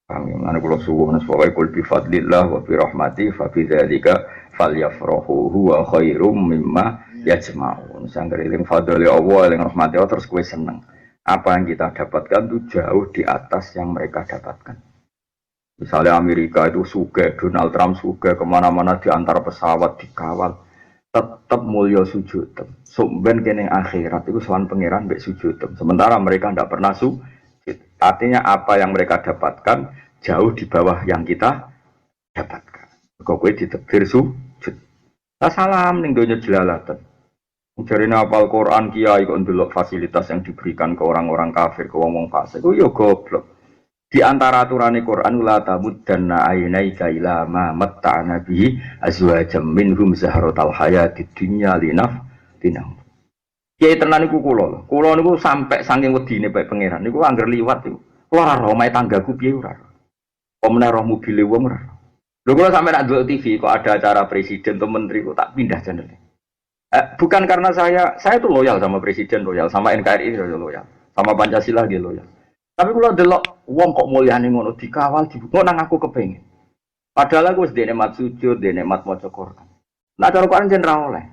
Kami mana kula suwun pokoke kul bi fadlillah wa bi rahmati fa bi dzalika falyafrahu huwa khairum mimma yajma'un. Sanggere eling fadlile Allah, eling rahmati Allah terus kowe seneng. Apa yang kita dapatkan itu jauh di atas yang mereka dapatkan. Misalnya Amerika itu sugih, Donald Trump sugih, kemana-mana di antara pesawat dikawal, tetap mulia sujud. Sumben kene akhirat itu sowan pangeran mbek sujud. Sementara mereka tidak pernah sujud. Artinya apa yang mereka dapatkan jauh di bawah yang kita dapatkan. Kok kowe ditakdir sujud. Salam ning donya jelalatan. Jarine apal Quran kiai kok ndelok fasilitas yang diberikan ke orang-orang kafir, ke wong-wong fasik. Ku yo goblok. Di antara aturane Quran la tamuddanna aynaika ila ma matta'na bihi azwajam minhum zahratal hayatid dunya linaftinahum. Kiai tenan niku kula. Kula niku sampai saking wedine bae pangeran niku angger liwat niku. Kula ora roh omahe tanggaku piye ora. Kok meneh roh mobile wong ora. Lho kula sampe nak ndelok TV kok ada acara presiden atau menteri kok tak pindah channel. Bukan karena saya itu loyal sama presiden, loyal sama NKRI, loyal sama Pancasila dia loyal. Tapi kalau delok wong kok mulyane ngono dikawal dibuka nang aku kepengin. Padahal aku wis nikmat sujud, nikmat maca Quran. Nah cara Quran jen ra oleh.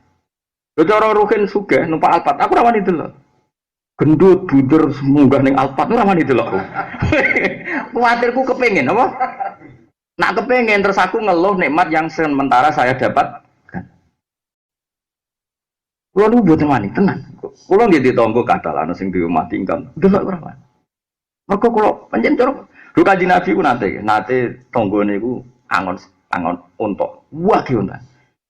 Lho cara ruhin sugih numpak Alphard, aku ra wani delok. Gendut bunder munggah ning Alphard ora wani delok. Kuwatirku kepengin apa? Nak kepengin terus aku ngeluh nikmat yang sementara saya dapat. Kulo nu mboten wani tenan. Kulo nggih ditonggo kadal ana sing diomah tingkam. Delok ora wani. Mergo kulo pancen cara lho Kanjeng Nabi ku nate tanggane iku angon unta. Wah ki unta.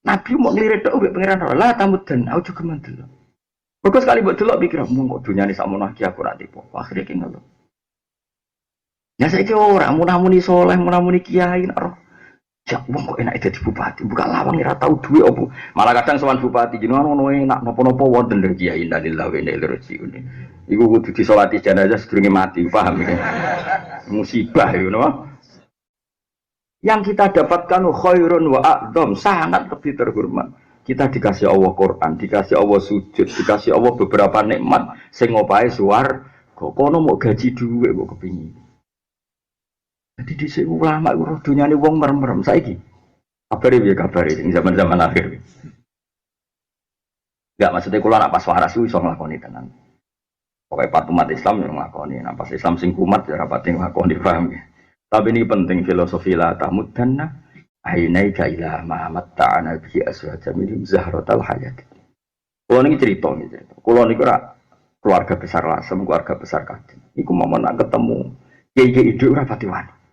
Nabi mau nglirik tok mbek pangeran ora. Lah tamudan aku juga mendelok. Mergo sekali mbok delok pikir mung kok dunyane sakmono iki aku ora tipu. Akhire ki ngono. Ya saiki ora munah-muni saleh, munah-muni kiai ora. Ya wong kok enak dadi bupati, buka lawang ora tau duwe opo. Malah kadang sowan bupati jenengan ngono enak napa-napa wonten lho kiai innalillahi wa inna ilaihi raji'un. Iku kudu disolati jenazah sedurunge mati, paham iki. Musibah iku no. Yang kita dapatkan khairun wa a'dzam, sangat lebih terhormat. Kita dikasih Allah Quran, dikasih Allah sujud, dikasih Allah beberapa nikmat sing opahe swarga. Kono mau gaji dhuwit kok kepingin. Jadi di sini ulama itu dunyane wong merem-merem saiki. Kabare piye kabare ing zaman-zaman akhir. Enggak maksudnya kula nak pas waras iso nglakoni tenan. Pokoke pat umat Islam yo nglakoni, nak pas Islam sing kumat ya rapati nglakoni paham ya. Tapi ini penting filosofi la tamuddanna ainaika ila ma matta'ana bi azwajam min zahratal hayat. Kula niki cerita. Kula niku ora keluarga besar Lasem, keluarga besar Kadin. Iku momen nak ketemu kiai-kiai itu ora pati wani.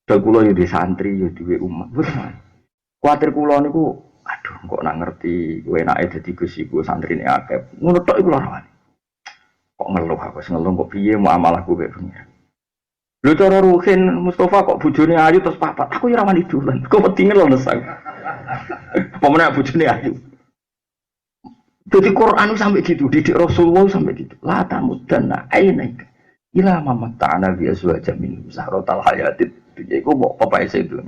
Dal kula yo di santri yo duwe umat. Kuwatir kula niku aduh kok nak ngerti kowe enake dadi Gus iku santrine akeh. Ngono tok iku ora wani. Kok ngeluh aku ngeluh kok piye muamalahku kaya pengiran. Lho cara ruhin Mustafa kok bojone ayu terus papat. Aku yo ora wani dolan. Kok wedi ngeluh nesang. Apa meneh bojone ayu. Jadi Quran sampai gitu, didik Rasulullah sampai gitu. La tamuddanna ainaika ila ma matta'ana bi azwajam min zahratal hayatid. Jadi aku mau apa itu?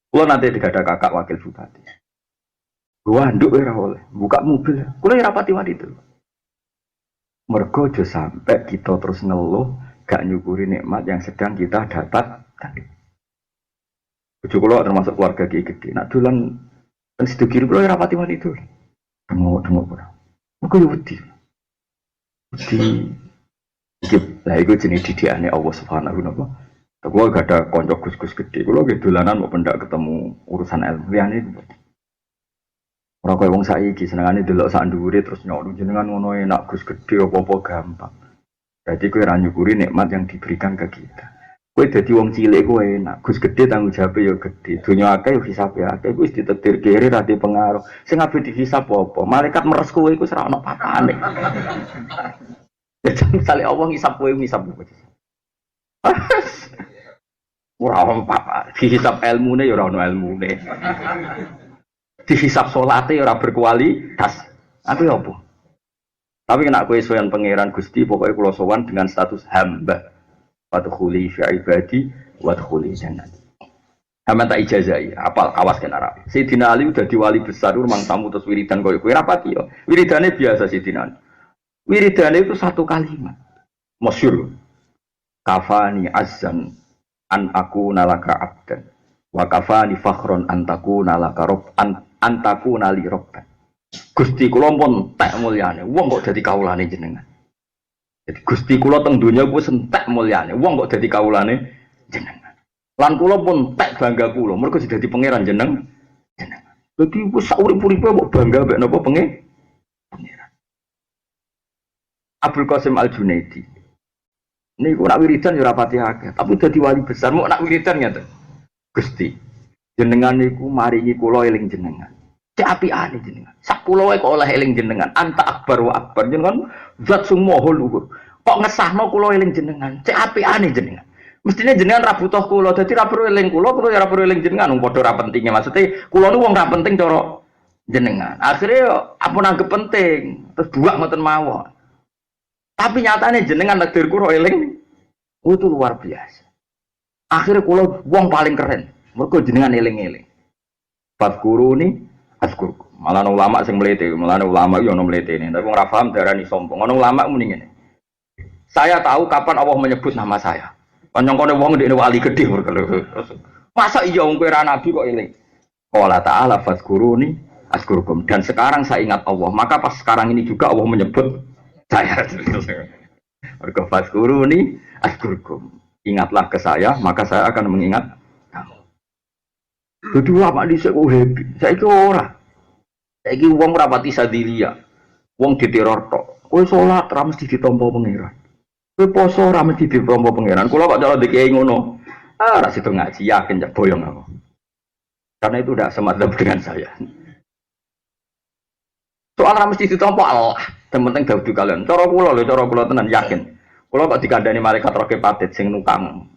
Kalau nanti ada kakak wakil bupati, gua anduk era oleh buka mobil, kalau yang rapati wadi itu, mergo aja sampai kita terus ngeluh, gak nyukuri nikmat yang sedang kita dapat. Bujuk kalau termasuk keluarga gede, nak dolan dan sedekir kalau yang rapati wadi itu, tengok pura, mergo wedi, lah itu jenis didikannya Allah Subhanahu wa Ta'ala. Kalau gak ada konco gus-gus gede, kalau gak dolanan mau pendak ketemu urusan ilmu ini. Orang kaya wong saiki senengane delok sak ndhuwure terus nyok jenengan ngono enak gus gede apa-apa gampang. Jadi kowe ra nyukuri nikmat yang diberikan ke kita. Kowe dadi wong cilik kowe enak, gus gede tanggung jawab ya gede. Dunya akeh hisab ya akeh wis ditakdir kiri ra pengaruh. Sing ape dihisab apa? Malaikat meres kowe iku ora ono papane. Ya misale Allah ngisab kowe ngisab apa? Ora ono apa, dihisab ilmune ya ora ono ilmune. Dihisab salate ya ora berkualitas. Apa? Tapi kena kue sowan pangeran Gusti, pokoknya kulo sowan dengan status hamba. Wadkhuli fi ibadi wadkhuli jannah. Hamba tak ijazai, apal kawas kan Arab. Sayyidina Ali udah diwali besar, rumang tamu terus wiridan koyo kowe rapati yo. Wiridane biasa Sayyidina Ali. Wiridane itu satu kalimat. Masyhur. Kafani azzan an aku nalaka abdan. Wa kafani fakhron antaku nalaka rob antaku nali robban. Gusti kula pun entek mulyane, wong kok dadi kawulane jenengan. Jadi Gusti kula teng donya ku entek mulyane, wong kok dadi kawulane jenengan. Lan kula pun entek bangga kula, mergo dadi pangeran jenengan. Dadi wis sak urip-uripe kok bangga mek napa pangeran. Abdul Qasim Al-Junaidi. Niku nak wiridan ya ora pati akeh, tapi dadi wali besar mau nak wiridan ngeten. Gusti, jenengan niku maringi kula eling jenengan. Cek apiane jenengan. Sak kula wae kok oleh eling jenengan. Anta akbar wa akbar jenengan zat sing maha luhur. Kok ngesahno kula eling jenengan. Cek apiane jenengan. Mestine jenengan ra butuh kula, dadi ra perlu eling kula ya ra perlu eling jenengan. Wong padha ra pentinge maksude kula niku wong ra penting cara jenengan. Akhirnya apa nanggep penting, terus buak ngoten mawon. Tapi nyatanya jenengan takdir kula eling itu luar biasa. Akhirnya kula wong paling keren. Mergo jenengan eling-eling. Fadkuruni azkurku. Malah ulama sing mlete, malah ulama yo ono mletene. Tapi wong ra paham darani sombong. Ono ulama muni ngene. Saya tahu kapan Allah menyebut nama saya. Konyong-kone wong ndekne wali gedhe mergo. Masa iya wong kowe ra nabi kok eling. Qala ta'ala fadkuruni azkurkum. Dan sekarang saya ingat Allah. Maka pas sekarang ini juga Allah menyebut saya. Mergo fadkuruni azkurkum. Ingatlah ke saya, maka saya akan mengingat kamu. Jadi lama dhisik kok happy. Saiki ora. Saiki wong ora pati sadilia. Wong diteror tok. Kowe salat ra mesti ditampa pangeran. Kowe poso ra mesti ditampa pangeran. Kula kok cara dikiai ngono. Ah, ra sido ngaji yakin jak boyong aku. Karena itu udah semadzap dengan saya. Soal ra mesti ditampa Allah. Yang penting dawuh kalian. Cara kula tenan yakin. Kula kok dikandani malaikat roke patit sing tukang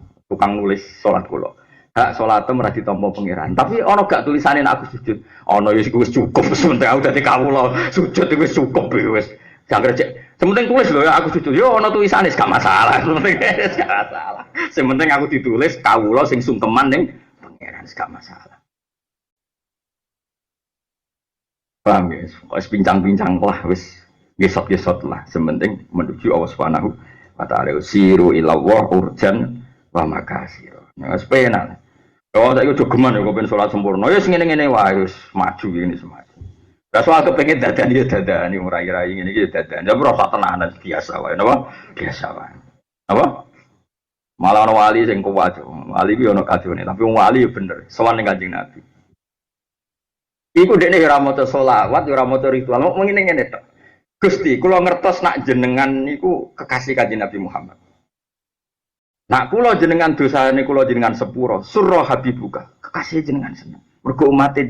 nulis salat kula. Hak salate ora ditampa pangeran. Tapi ana gak tulisane nek aku sujud. Ana ya wis cukup sementing aku dadi kawula. Sujud iku wis cukup wis. Jangan cek. Sementing tulis lho ya aku sujud. Yo ana tulisane gak masalah. Sementing gak masalah. Sementing aku ditulis kawula sing sungkeman ning pangeran gak masalah. Paham guys? Wis pincang-pincang lah wis. Gesot-gesot lah, sementing menuju Allah Subhanahu wa ta'ala. Siru illallah urjan wa makasir. Ya sepena. Kalau saya itu geman ya, kalau sholat sempurna, ya ngene-ngene wae wis maju ini semaju. Lah soal kepengin dadani murai-rai ngene iki dadani. Ya ora tenanan biasa wae, napa? Biasa wae. Apa? Malah ana wali sing kuat. Wali iki ana kajone, tapi wong wali ya bener, sowan ning Kanjeng Nabi. Iku dekne ora maca selawat, ora maca ritual, mau ngene-ngene tok. Gusti, kula ngertos nak jenengan niku kekasih Kanjeng Nabi Muhammad. Nak kula jenengan dosane kula jenengan sepuro, surra habibuka, kekasih jenengan seneng. Mergo umate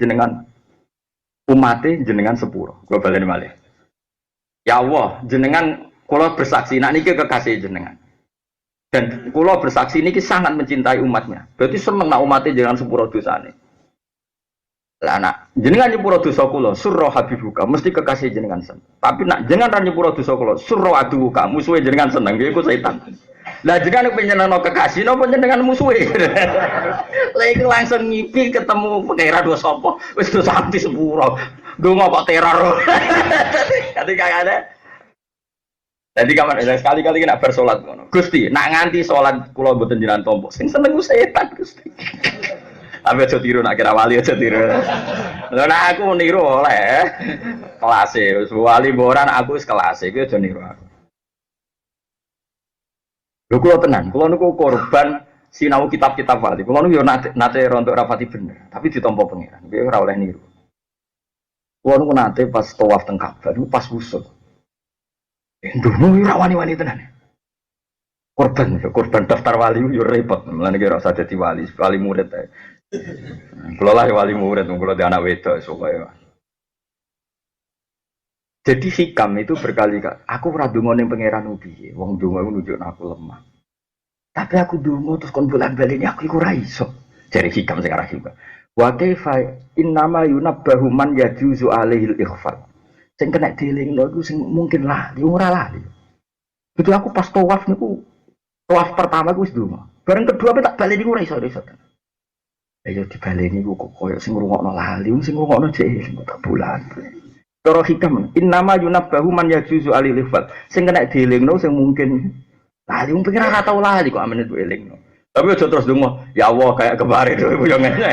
jenengan sepuro. Kula baleni malih. Ya Allah, jenengan kula bersaksi nak niki kekasih jenengan. Dan kula bersaksi niki sangat mencintai umatnya. Berarti seneng nak umate jenengan sepuro dosane. Lah nak jenengan nyepuro dosa kula surra habibuka mesti kekasih jenengan seneng. Tapi nak jenengan ra nyepuro dosa kula surra aduka musuhe jenengan seneng iku setan. Lah jenengan penjenengan kekasih napa jenengan musuhe. Lah iku langsung ngipi ketemu pengira dosa apa wis dosa ati sepuro. Ndonga kok teror. Dadi kagak. Jadi kapan sekali-kali nak bersolat ngono. Gusti, nak nganti salat kula mboten jenengan tompo. Sing seneng ku setan Gusti. Tapi aja tiru nak kira wali aja tiru. Lha nek aku niru oleh kelase, wis wali boran aku wis kelase, kuwi aja niru aku. Lho kula tenan, kula niku korban sinau kitab-kitab wali. Kula niku yo nate rontok rapati bener, tapi ditampa pangeran. Kuwi ora oleh niru. Kula niku nate pas tawaf teng Ka'bah niku pas wusul. Ndungu ora wani-wani tenan. Korban daftar wali yo repot. Mulane ki ora usah dadi wali murid ae. Kalau lah wali murid, kalau dia anak wedok, supaya. Jadi hikam itu berkali-kali. Aku radungo ning pangeran ubi, wong dungo nunjuk aku lemah. Tapi aku dungo terus kon bolak-balik aku iku ora iso. Jadi hikam sekarang juga. Wa kaifa innama yunabbahu man yajuzu alaihil ikhfar. Sing kena dielingno iku sing mungkin lali, ora lali. Itu aku pas tawaf niku, tawaf pertama aku wis ndonga. Bareng kedua tak baleni ora iso-iso. Ayo dibaleni ku kok koyo sing ngrungokno lali, sing ngrungokno jek eling tak bulan. Cara hikam, innama yunabbahu man yajuzu alil ifat. Sing kena dielingno sing mungkin lali, wong pikir ora tau lali kok amene itu elingno. Tapi aja terus dongo, ya Allah kayak kemarin dhewe yo ngene.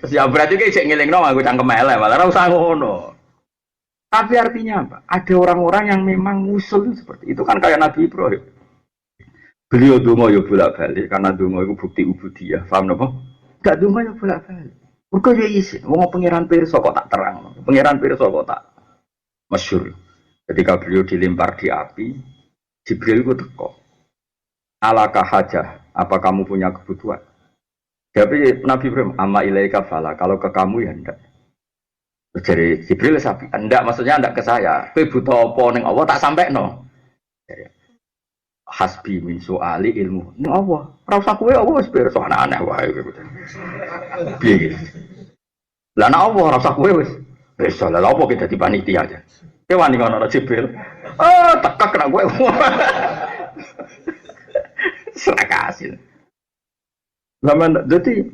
Terus ya berarti ki sik ngelingno nganggo cangkem elek, malah ora usah ngono. Tapi artinya apa? Ada orang-orang yang memang ngusul seperti itu kan kayak Nabi Ibrahim. Beliau dongo yo bolak-balik karena dongo itu bukti ubudiyah. Paham napa? Gak dongo yo bolak-balik. Mergo yo isin, wong pangeran pirsa kok tak terang. Pangeran pirsa kok tak masyhur. Ketika beliau dilempar di api, Jibril itu teko. Alaka hajah, apa kamu punya kebutuhan? Tapi Nabi Ibrahim, amma ilaika fala, kalau ke kamu ya enggak. Jadi Jibril sapi, enggak maksudnya enggak ke saya. Kowe butuh apa ning Allah tak sampekno. Hasbi min suali ilmu. Ning Allah, ora usah kowe apa wis pirsa aneh wae. Piye? Lah nek Allah ora usah kowe wis. Wis lah apa kita di panitia aja. Kowe wani ngono Jibril. Oh, tekak nek kowe. Serakasin. Zaman jadi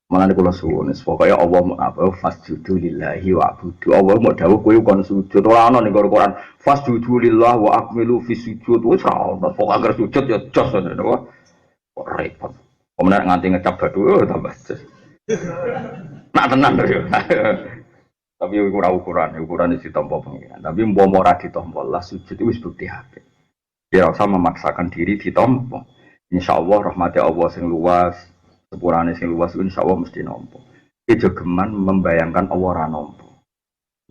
malah kula suwun pokoke Allah mau apa fasjudu lillahi wa abudu. Allah mau dawuh kowe kon sujud ora ana ning Quran fasjudu lillahi wa akmilu fi sujud wis ora ana pokoke agar sujud ya jos ngono kok repot. Kemudian nganti ngecap badu tambah jos. Nak tenan lho. Tapi ukuran isi tompo pengiran. Tapi umpama ora ditompo lah sujud wis bukti apik. Dia usah memaksakan diri ditompo. Insyaallah rahmati Allah sing luas. Sepurane sing luas insyaallah mesti nampa. Ijo geman membayangkan Allah ora nampa.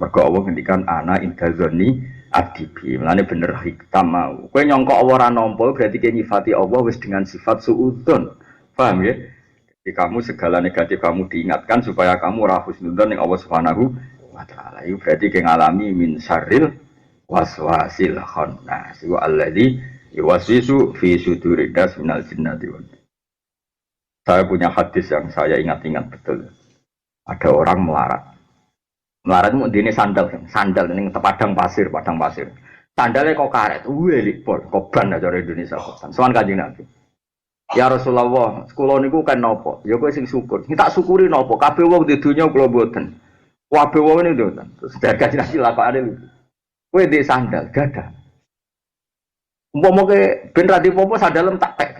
Mergo Allah ngendikan ana indazoni adibi. Mulane bener hikam mau. Kowe nyangka Allah ora nampa berarti kowe nyifati Allah wis dengan sifat suudzon. Paham ya? Jadi kamu segala negatif kamu diingatkan supaya kamu ora husnudzon ning Allah Subhanahu wa taala. Itu berarti kowe ngalami min syarril waswasil khannas. Wa alladzi yuwaswisu fi sudurid nas minal jinnati wan. Saya punya hadis yang saya ingat-ingat betul. Ada orang melarat. Melarat itu ini sandal ini padang pasir. Sandalnya kok karet, lipol, koban aja orang Indonesia koban. Soal Kanjeng Nabi. Ya Rasulullah, sekolah niku kan nopo? Ya kowe sing syukur. Kita syukuri nopo? Kabeh wong di dunya kula mboten. Kabeh wong niku mboten. Terus dari Kanjeng Nabi lakokane lho. Kowe di sandal gadah. Umpama ke ben ra dipopo sandalem tak tek.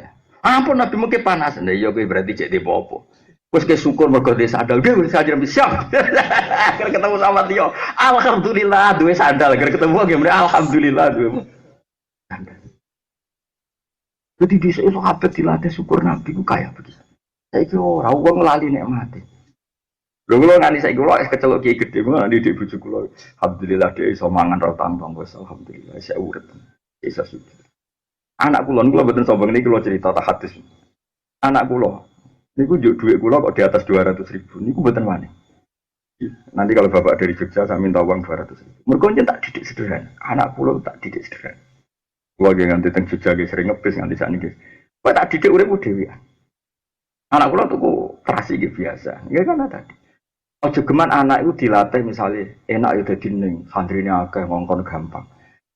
Ampun Nabi mungkin panas. Nah iya kowe berarti cek dipopo. Wis ke syukur mergo di sandal ge wis aja siap. Akhir ketemu sama Tio. Alhamdulillah duwe sandal. Akhir ketemu ge alhamdulillah duwe sandal. Jadi di sini sahabat dilatih syukur Nabi ku kaya begitu. Saiki ora wong lali nikmati. Lho kula nganti saiki kula es kecelok kiai gedhe ngono didik bojo kula. Alhamdulillah dhek iso mangan ra tambang wis alhamdulillah iso urip. Iso sujud. Anak kula mboten sombong niki kula cerita tak hadis. Anak kula niku njuk dhuwit kula kok di atas 200.000. Niku mboten wani. Nanti kalau bapak dari Jogja saya minta uang 200.000. Mergo tak didik sederhana. Anak kula tak didik sederhana. Kula ge nganti teng Jogja ge sering ngebis nganti sakniki. Kok tak didik uripku dhewean. Anak kula tuku terasi ge biasa. Ya kan tadi. Aja geman anak itu dilatih misalnya enak ya dadi ning santrine akeh ngongkon gampang.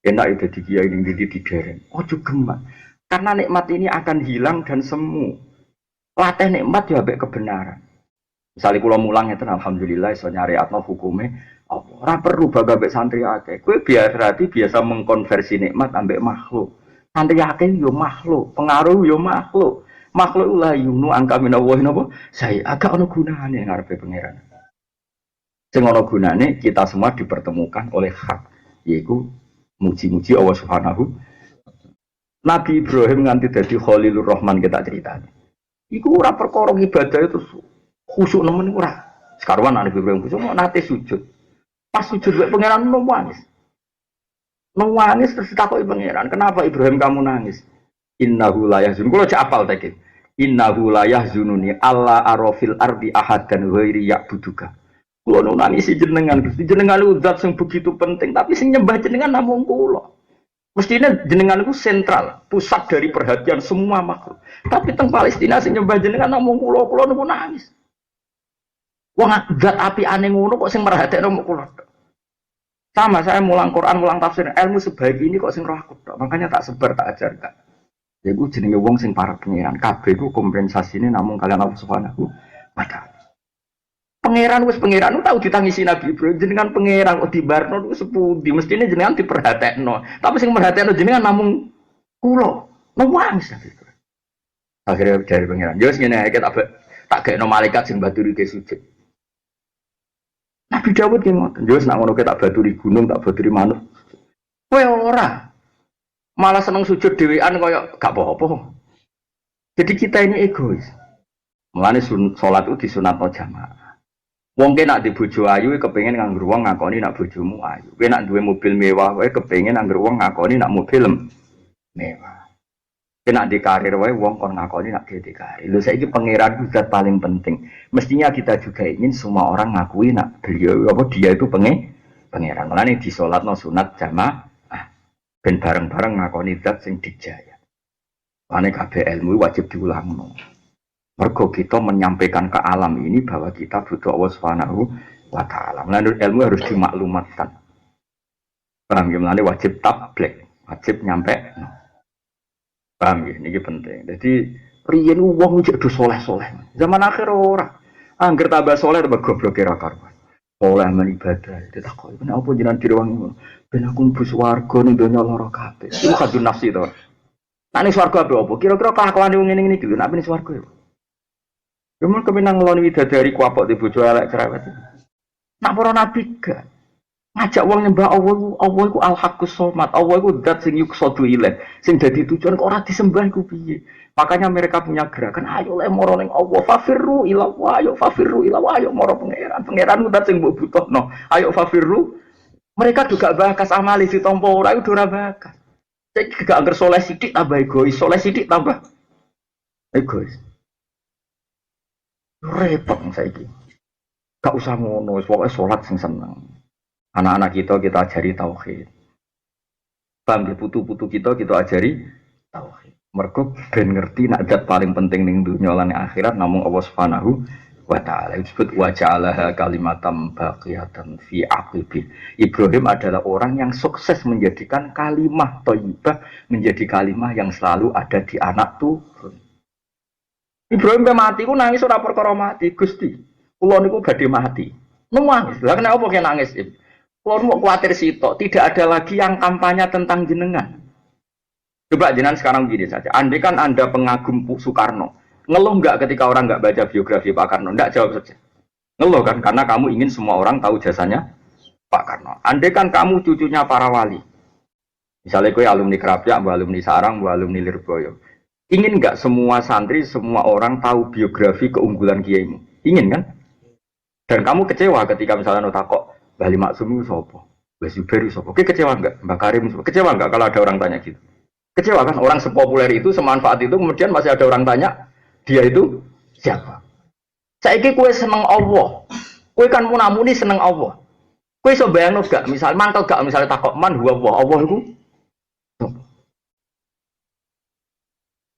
Enak itu di kiai yang didereng. Oh juga geman. Karena nikmat ini akan hilang dan semu. Latih nikmat ya ambek kebenaran. Misalnya kula mulang ngeten alhamdulillah iso nyariatno hukume apa. Ora perlu baga ambek santri akeh. Kowe biasa mengkonversi nikmat ambek makhluk. Santri akeh yo makhluk, pengaruh yo makhluk. Makhluk la yunu angka minallahi napa? Saya agak ono gunane ngarepe pangeran. Sing ono gunane kita semua dipertemukan oleh hak, yaitu muji-muji Allah Subhanahu. Nabi Ibrahim nganti dadi Khalilur Rahman kita ceritanya. Iku ora perkara ibadah itu khusyuk nemen ora. Sekarang Nabi Ibrahim khusyuk mau nate sujud. Pas sujud wek pangeran nangis. Nangis terus takoki pangeran, "Kenapa Ibrahim kamu nangis?" Innahu la yahzun. Kulo cek apal teke. Innahu la yahzununi alla arafil ardi ahadan ghairi ya'buduka. Kulo nangis jenengan, Gusti jenengan itu zat yang begitu penting, tapi sing nyembah jenengan namung kulo. Mestinya jenengan itu sentral, pusat dari perhatian semua makhluk. Tapi teng Palestina sing nyembah jenengan namung kulo niku nangis. Wong zat api ane ngono kok sing merhatekno mung kulo. Sama saya mulang Quran, mulang tafsir, ilmu sebaik ini kok sing roh aku tok. Makanya tak sebar, tak ajar tak. Ya gue jenenge wong sing para pengiran. Kabeh ku kompensasine namung kalian Allah Subhanahu wa taala. Pangeran wis pangeran tahu ditangisi Nabi Ibrahim jenengan pangeran kok dibarno ku sepundi mestine jenengan diperhatekno. Tapi sing merhatekno jenengan namung kula. Nangis Nabi Ibrahim. Akhirnya dari pangeran, "Yo wis ngene iki tak gekno malaikat sing baturi ke sujud." Nabi Dawud ki ngoten, "Yo wis nak ngono ke tak baturi gunung, tak baturi manuk." Kowe ora malah seneng sujud dhewean kaya gak apa-apa. Jadi kita ini egois. Mulane salat itu disunatno jamaah. Wong ki nak di bojo ayu kepengin nganggur wong ngakoni nak bojomu ayu. Kowe nak duwe mobil mewah wae kepengin nganggur wong ngakoni nak mobil mewah. Kowe nak di karir wae wong kon ngakoni nak di karir. Lho saiki pangeran itu zat paling penting. Mestinya kita juga ingin semua orang ngakui nak beliau apa dia itu pangeran. Mulane disolatno sunat jamaah ben bareng-bareng ngakoni zat sing dijaya. Ane kabeh ilmu wajib diulangno. Mergo kita menyampaikan ke alam ini bahwa kita butuh Allah Subhanahu wa taala. Melalui ilmu harus dimaklumatkan. Paham ya? Melalui wajib tabligh, wajib nyampe. Paham ya? Ini penting. Jadi riyen wong njek do soleh-soleh. Zaman akhir ora. Angger tambah soleh tambah goblok ra karuan. Oleh menibadah. Ditakoni, "Kenapa jenengan direwangi ngono?" "Ben aku mlebu swarga ning donya lara kabeh." Iku kadung nafsi to. Nek ning swarga apa? Kira-kira kelakuane wong ngene iki lho, nek ning swarga ya. Kemudian kemenang ngeloni widadari kuapok di bojo elek cerewet. Nak para nabi gak ngajak wong nyembah Allah iku al-haqqus somad. Allah iku zat sing yuksadu ilaih. Sing dadi tujuan kok ora disembah iku piye? Makanya mereka punya gerakan, ayo le moro ning Allah, fafirru ila wa, ayo fafirru ila wa, ayo moro pangeran. Pangeran zat sing mbok butuhno. Ayo fafirru. Mereka juga bakas amali ditampa ora iku ora bakas. Saiki gak angger soleh sithik tambah egois, soleh sithik tambah egois. Repot saiki. Gak usah ngono, pokoke salat sing seneng. Anak-anak kita ajari tauhid. Bang di putu-putu kita ajari tauhid. Mergo ben ngerti nak zat paling penting ning dunya lan akhirat namung Allah Subhanahu wa taala. Disebut wa ja'alaha kalimatam baqiyatan fi aqibi. Ibrahim adalah orang yang sukses menjadikan kalimah thayyibah menjadi kalimah yang selalu ada di anak turun. Ibrahim pe mati ku nangis ora perkara mati, Gusti. Kula niku badhe mati. Nangis. Lah kenapa kok nangis? Kula mau kuwatir sitok, tidak ada lagi yang kampanye tentang jenengan. Coba jenengan sekarang begini saja. Andai kan Anda pengagum Soekarno, ngeluh enggak ketika orang enggak baca biografi Pak Karno? Enggak, jawab saja. Ngeluh kan karena kamu ingin semua orang tahu jasanya Pak Karno. Andai kan kamu cucunya para wali. Misalnya kowe alumni Krapyak, alumni Sarang, alumni Lirboyo. Ingin nggak semua santri, semua orang tahu biografi keunggulan kiaimu? Ingin kan? Dan kamu kecewa ketika misalnya notakok Bali Maksum itu sopo, Mbak Zubair itu sopo. Oke, kecewa nggak? Mbak Karim sopo. Kecewa nggak kalau ada orang tanya gitu? Kecewa kan? Orang sepopuler itu, semanfaat itu, kemudian masih ada orang tanya, dia itu siapa? Saiki kue seneng Allah. Kue kan munamuni seneng Allah. Kue so bayang gak? Misal mantel gak? Misalnya takok man huwa Allah itu.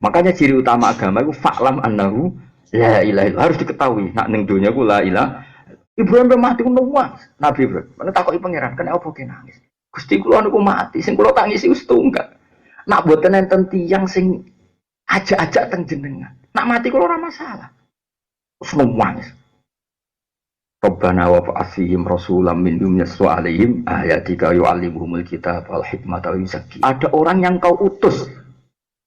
Makanya ciri utama agama itu fa'lam annahu la ilaha illallah, harus diketahui. Nak ning donya ku la ilaha. Ibrahim mati ku nangis. Nabi Ibrahim, mana takoki pangeran, kenapa kok nangis? Gusti kula niku mati, sing kula tangisi wis tunggal. Nak boten enten tiyang sing ajak-ajak teng jenengan. Nak mati kula ora masalah. Terus nangis. Rabbana wa fa'asihim rasulam minhum yaswa alaihim ayatika yu'allimuhumul kitab wal hikmata wa yuzakki. Ada orang yang kau utus.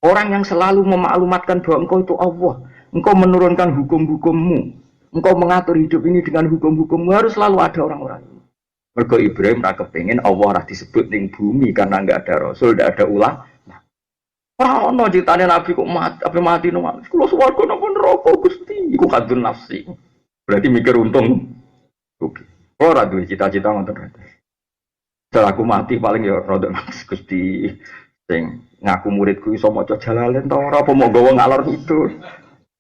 Orang yang selalu memaklumatkan bahwa engkau itu Allah. Engkau menurunkan hukum-hukummu. Engkau mengatur hidup ini dengan hukum-hukummu. Harus selalu ada orang-orang ini. Mergo Ibrahim tak kepengin Allah ora disebut ning bumi karena enggak ada rasul, enggak ada ulama. Ora ono ditane Nabi kok mati, apa mati no. Kulo swarga napa neraka Gusti. Iku kadun nafsi. Berarti mikir untung. Oke. Ora duwe cita-cita ngoten. Setelah aku mati paling ya rada nangis Gusti. Sing ngaku muridku iso maca Jalalain ta ora apa mau gawa ngalor itu.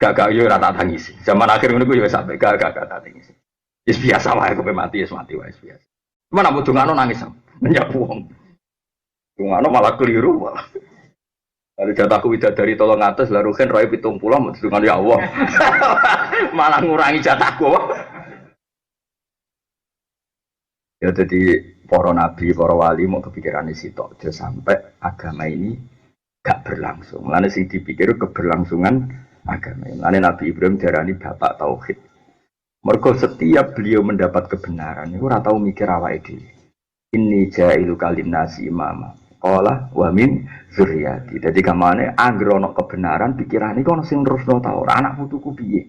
Gak yo ora tak tangisi. Zaman akhir ngono ku yo sampe gak tak tangisi. Wis biasa wae kowe mati wis mati wae biasa. Mana mbok dongano nangis. Nyak wong. Dongano malah keliru malah. Lalu jatahku widadari 300 lah ruhen roe 70 mau dongano ya Allah. Malah ngurangi jatahku. Ya jadi para nabi, para wali mau kepikiran sitok aja sampai agama ini gak berlangsung. Mulane sing dipikir keberlangsungan agama. Mulane Nabi Ibrahim diarani bapak tauhid. Mergo setiap beliau mendapat kebenaran itu ora tau mikir awake dhewe. Inni jailu kalim nasi imama. Qala wa min zurriyati. Dadi kamane anggere ana kebenaran pikirane kok ono sing nerusno ta ora anak putuku piye.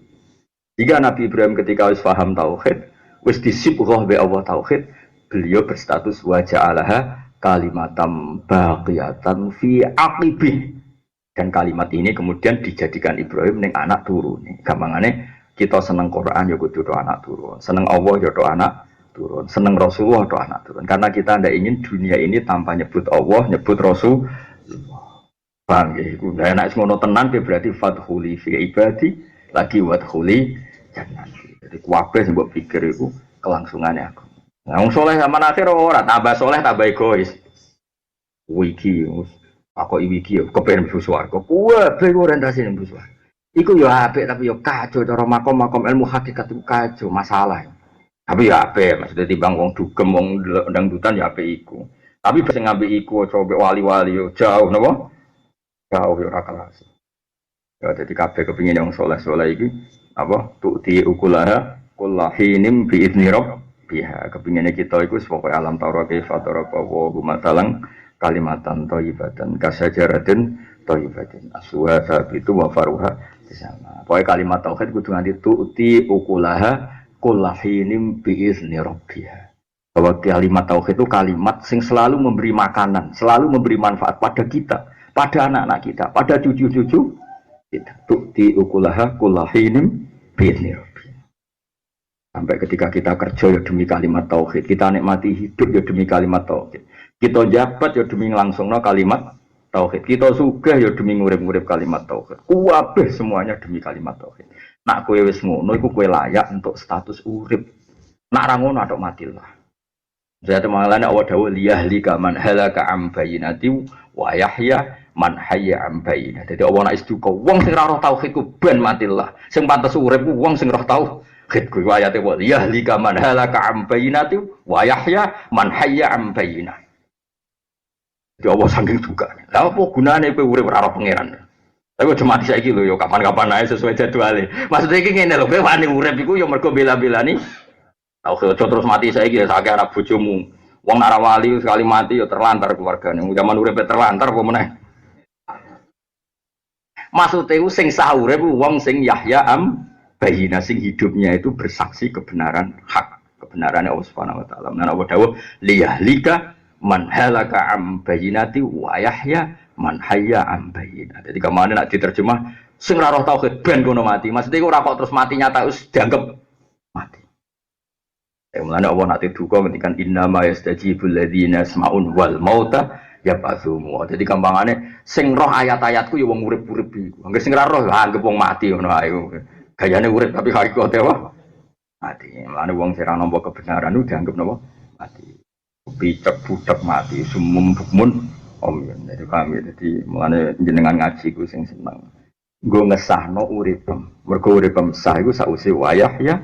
Jika Nabi Ibrahim ketika wis paham tauhid, wis disibghah be Allah tauhid, beliau berstatus wa ja'alaha kalimatam baqiyatan fi aqibih. Dan kalimat ini kemudian dijadikan Ibrahim ning anak turune. Gampangane kita seneng Quran ya kudu anak turun, seneng Allah ya anak turun, seneng Rasulullah ya anak turun. Karena kita tidak ingin dunia ini tanpa nyebut Allah, nyebut Rasul. Paham ya? Iku nek ngono tenan berarti fadkhuli fi ibadi lagi wadkhuli jannati. Jadi kuwabe sing mbok pikir iku kelangsungannya aku. Nah, wong soleh zaman akhir ora tambah soleh tambah egois. Wiki, aku wiki kepen mlebu swarga. Kuwabe orientasi mlebu swarga. Iku yo apik tapi yo kacau cara makom ilmu hakikat itu kacau masalah. Tapi ya apik maksudnya timbang wong dugem wong dangdutan ya apik iku. Tapi sing ngambil iku coba wali-wali yo jauh napa? Jauh yo ora kelas. Ya jadi kabeh kepingin yang soleh-soleh iki apa tu'ti ukulaha kullahinim bi idzni rabbiha. Kepinginnya kita iku pokoke alam taurat kaifa daraba wa matalang kalimatan thayyibatan kasajaratin thayyibatin aswa sabitu wa faruha sama. Pokoknya kalimat tauhid kudu nganti tu'ti ukulaha kullahinim bi idzni rabbiha. Bahwa kalimat tauhid itu kalimat sing selalu memberi makanan, selalu memberi manfaat pada kita, pada anak-anak kita, pada cucu-cucu kita. Tu'ti ukulaha kullahinim bi idzni rabbiha. Sampai ketika kita kerja ya demi kalimat tauhid, kita nikmati hidup ya demi kalimat tauhid. Kita jabat ya demi langsungno kalimat tauhid. Kita sugih ya demi ngurip-ngurip kalimat tauhid. Kuwabeh semuanya demi kalimat tauhid. Nak kowe wis ngono iku kowe layak untuk status urip. Nak ra ngono atok matilah. Jadi malane awak dawuh liyahlika man halaka am bayyinati wa yahya man hayya am bayyinah. Dadi Allah nek istuka wong sing ora roh tauhid ku ben matilah. Sing pantes urip ku wong sing roh tauhid ku ayate wa liyahlika man halaka am bayyinati wa yahya man hayya am bayyinah. Jadi Allah saking suka. Lah apa gunane kowe urip ora pangeran? Tapi cuma mati saiki lho ya kapan-kapan ae sesuai jadwale. Maksudnya iki ngene lho, kowe wani urip iku ya mergo bela-belani. Oke, terus mati saiki ya sakake anak bojomu. Wong nek wali sekali mati ya terlantar keluargane. Zaman urip terlantar apa meneh? Maksude ku sing sah urip wong sing Yahya am bayina sing hidupnya itu bersaksi kebenaran hak, kebenarannya Allah Subhanahu wa taala. Nah, Allah dawuh liyahlika man halaka am bayinati wa yahya man hayya am bayinah. Jadi kemana nak diterjemah sing ora roh tauhid ben kono mati. Maksudnya ora kok terus mati nyata wis dianggap mati. Mulane Allah nak duka ngendikan inna ma yastajibul ladzina yasmaun wal mauta yab'atsumu. Jadi gampangane sing roh ayat-ayatku ya wong urip-urip iku. Angger sing ora roh anggap wong mati ngono ae. Gayane urip tapi hakikate apa? Mati. Mulane wong sing ora nampa kebenaran itu dianggap napa? Mati. Picek budak mati sumum bukmun om ya jadi kami jadi mulane jenengan ngaji ku sing seneng nggo ngesahno uripem mergo uripem sah iku sakwise wayah ya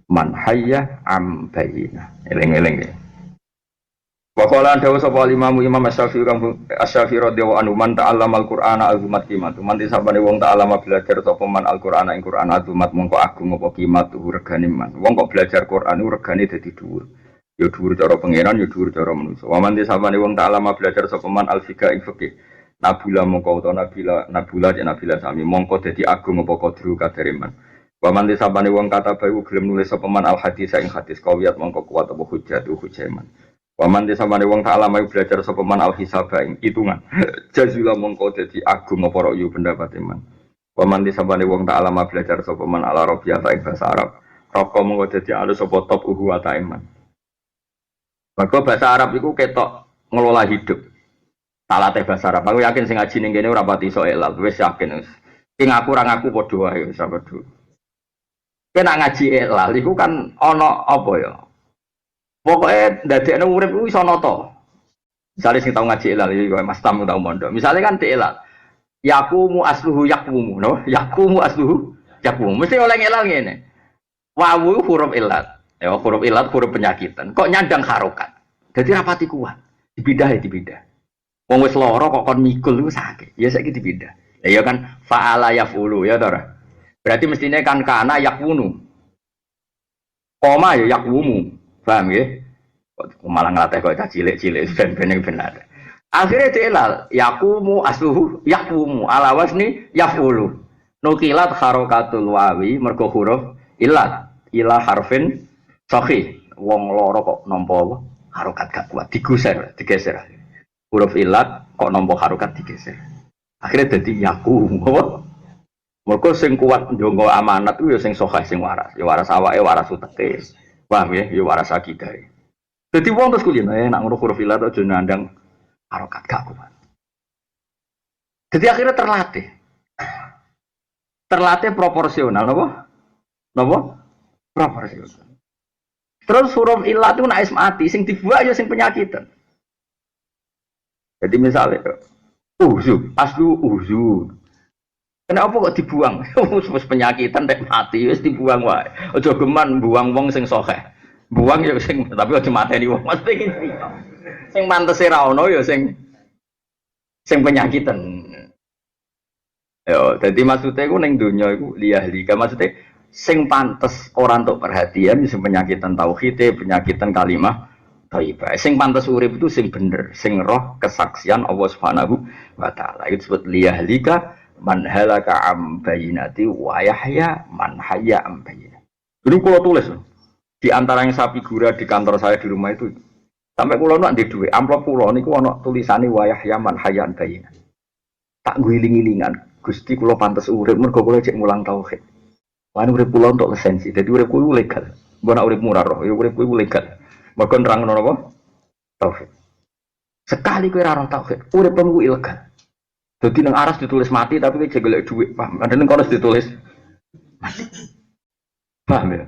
man hayya am bayina eling-eling ya waqala dawu sapa imam Asy-Syafi'i kang Asy-Syafi'i radhiyallahu anhu man ta'allama al-Qur'ana azumat qimatu man disabane wong ta'allama belajar sapa man al-Qur'ana ing Qur'an azumat mongko agung apa qimatu regane man wong kok belajar Qur'an regane dadi dhuwur. Ya dhuwur cara pangeran, ya dhuwur cara manusa. Waman disabane wong ta'alama belajar sapa man al-fiqh ing fikih. Nabula mongko utawa nabula sami mongko dadi agung apa kadru kadariman. Waman disabane wong kata bae gelem nulis sapa man al-hadis ing hadis kawiyat mongko kuat apa hujjaiman. Waman disabane wong ta'alama belajar sapa man al-hisab ing hitungan. Jazula mongko dadi agung apa ra'yu pendapat iman. Waman disabane wong ta'alama belajar sapa man al-arabiyah ing bahasa Arab. Roko mongko dadi alus apa top uhu wa iman. Maka bahasa Arab itu ketok ngelola hidup. Tak latih bahasa Arab. Aku yakin sing ngaji ning kene ora pati iso elal. Wis yakin wis. Sing aku ora ngaku padha wae wis padha. Kena ngaji elal iku kan ana apa ya? Pokoke ndadekne urip iku iso nata. Misale sing tau ngaji elal iki Mas Tam tau mondok. Misale kan dielal. Yakumu asluhu yakumu, no? Yakumu asluhu yakumu. Mesti oleh elal ngene. Wawu huruf ilat. Ya huruf ilat huruf penyakitan. Kok nyandang harokat? Jadi rapati kuat. Dipindah ya dipindah. Wong wis lara kok kon mikul iku sakit. Ya saiki dipindah. Ya kan fa'ala yafulu ya ta. Berarti mestinya kan kana yakwunu. Koma ya yakwumu. Paham ya? Kok malah ngelatih kok cilik-cilik ben benar. Akhirnya dilal yakumu asluhu yakumu ala wasni yafulu. Nukilat harokatul wawi mergo huruf ilat ila harfin sahih. Wong loro kok nampa harokat gak kuat digeser. Huruf ilat kok nampa harokat digeser. Akhirnya dadi yakumu. Mergo sing kuat njonggo amanat ku ya sing sahih sing waras. Ya waras awake waras uteke. Paham ya? Ya waras akidah. Dadi wong terus kulino nek ngono huruf ilat aja nandang harokat gak kuat. Jadi akhirnya terlatih proporsional, napa? Proporsional. Terus huruf ilat itu naik mati, sing dibuat ya sing penyakitan. Jadi misalnya, aslu. Kenapa kok dibuang? Wis penyakitan nek mati wis dibuang wae. Aja geman buang wong sing sahih. Buang ya sing tapi aja mateni wong. Mesti iki. Sing pantese ra ono ya sing penyakitan. Yo, dadi maksudnya iku ning donya iku liyahlika maksudnya sing pantes ora entuk perhatian sing penyakitan tauhid, penyakitan kalimah thayyibah. Sing pantes urip itu sing bener, sing roh kesaksian Allah Subhanahu wa taala. Itu disebut liyahlika man halaka am bayinati wa yahya man hayya am bayinah. Dulu kalau tulis di antara yang saya figura di kantor saya di rumah itu sampai kula nak ndek dhuwit, amplop kula niku ana tulisane wa yahya man hayya am bayinah. Tak guling-gilingan Gusti kula pantes urip mergo kula cek mulang tauhid. Lan urip kula untuk lisensi. Dadi urip kuwi legal. Mbok nek urip murah roh, ya urip kuwi legal. Mergo nerangno napa? Tauhid. Sekali kowe ora roh tauhid, uripmu ilegal. Dadi nang aras ditulis mati tapi kowe jek golek dhuwit, paham? Kadang nang kono ditulis mati. Paham ya?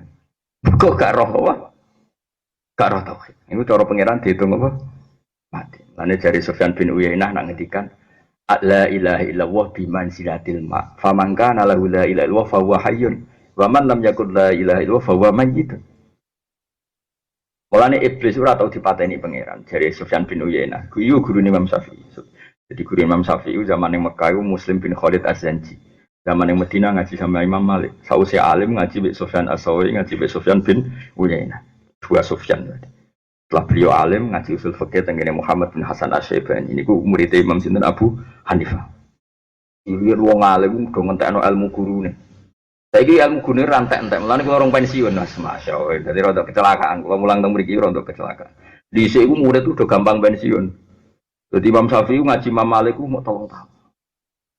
Kok gak roh apa? Gak roh tauhid. Iku cara pangeran diitung apa? Mati. Lan jari Sufyan bin Uyainah nak ngendikan la ilaha illallah bimanzilatil ma. Faman kana lahu la ilaha illallah fa huwa hayyun wa man lam yakul la ilaha illallah fa huwa mayyit. Mulane iblis ora tau dipateni pangeran. Jare Sufyan bin Uyainah, gurune Imam Syafi'i. Jadi guru Imam Syafi'i zaman yang Mekah itu Muslim bin Khalid Az-Zanji. Zaman yang Madinah ngaji sama Imam Malik. Sausi alim ngaji Bik Sufyan As-Sawri, ngaji Bik Sufyan bin Uyainah. Dua Sufyan. Setelah beliau alim ngaji usul fikih tentang Muhammad bin Hasan Asy-Syaibani. Ini ku murid Imam Sinten Abu Hanifah. Ini wong alim udah ngentekno ilmu gurune. Saiki ilmu gurune rantek-entek. Mulane kula orang pensiun Mas, masyaallah. Dadi rada kecelakaan. Kula mulang teng mriki rada kecelakaan. Dhisik iku murid udah gampang pensiun. Jadi Imam Syafi'i ngaji Imam Malik mau 3 tahun.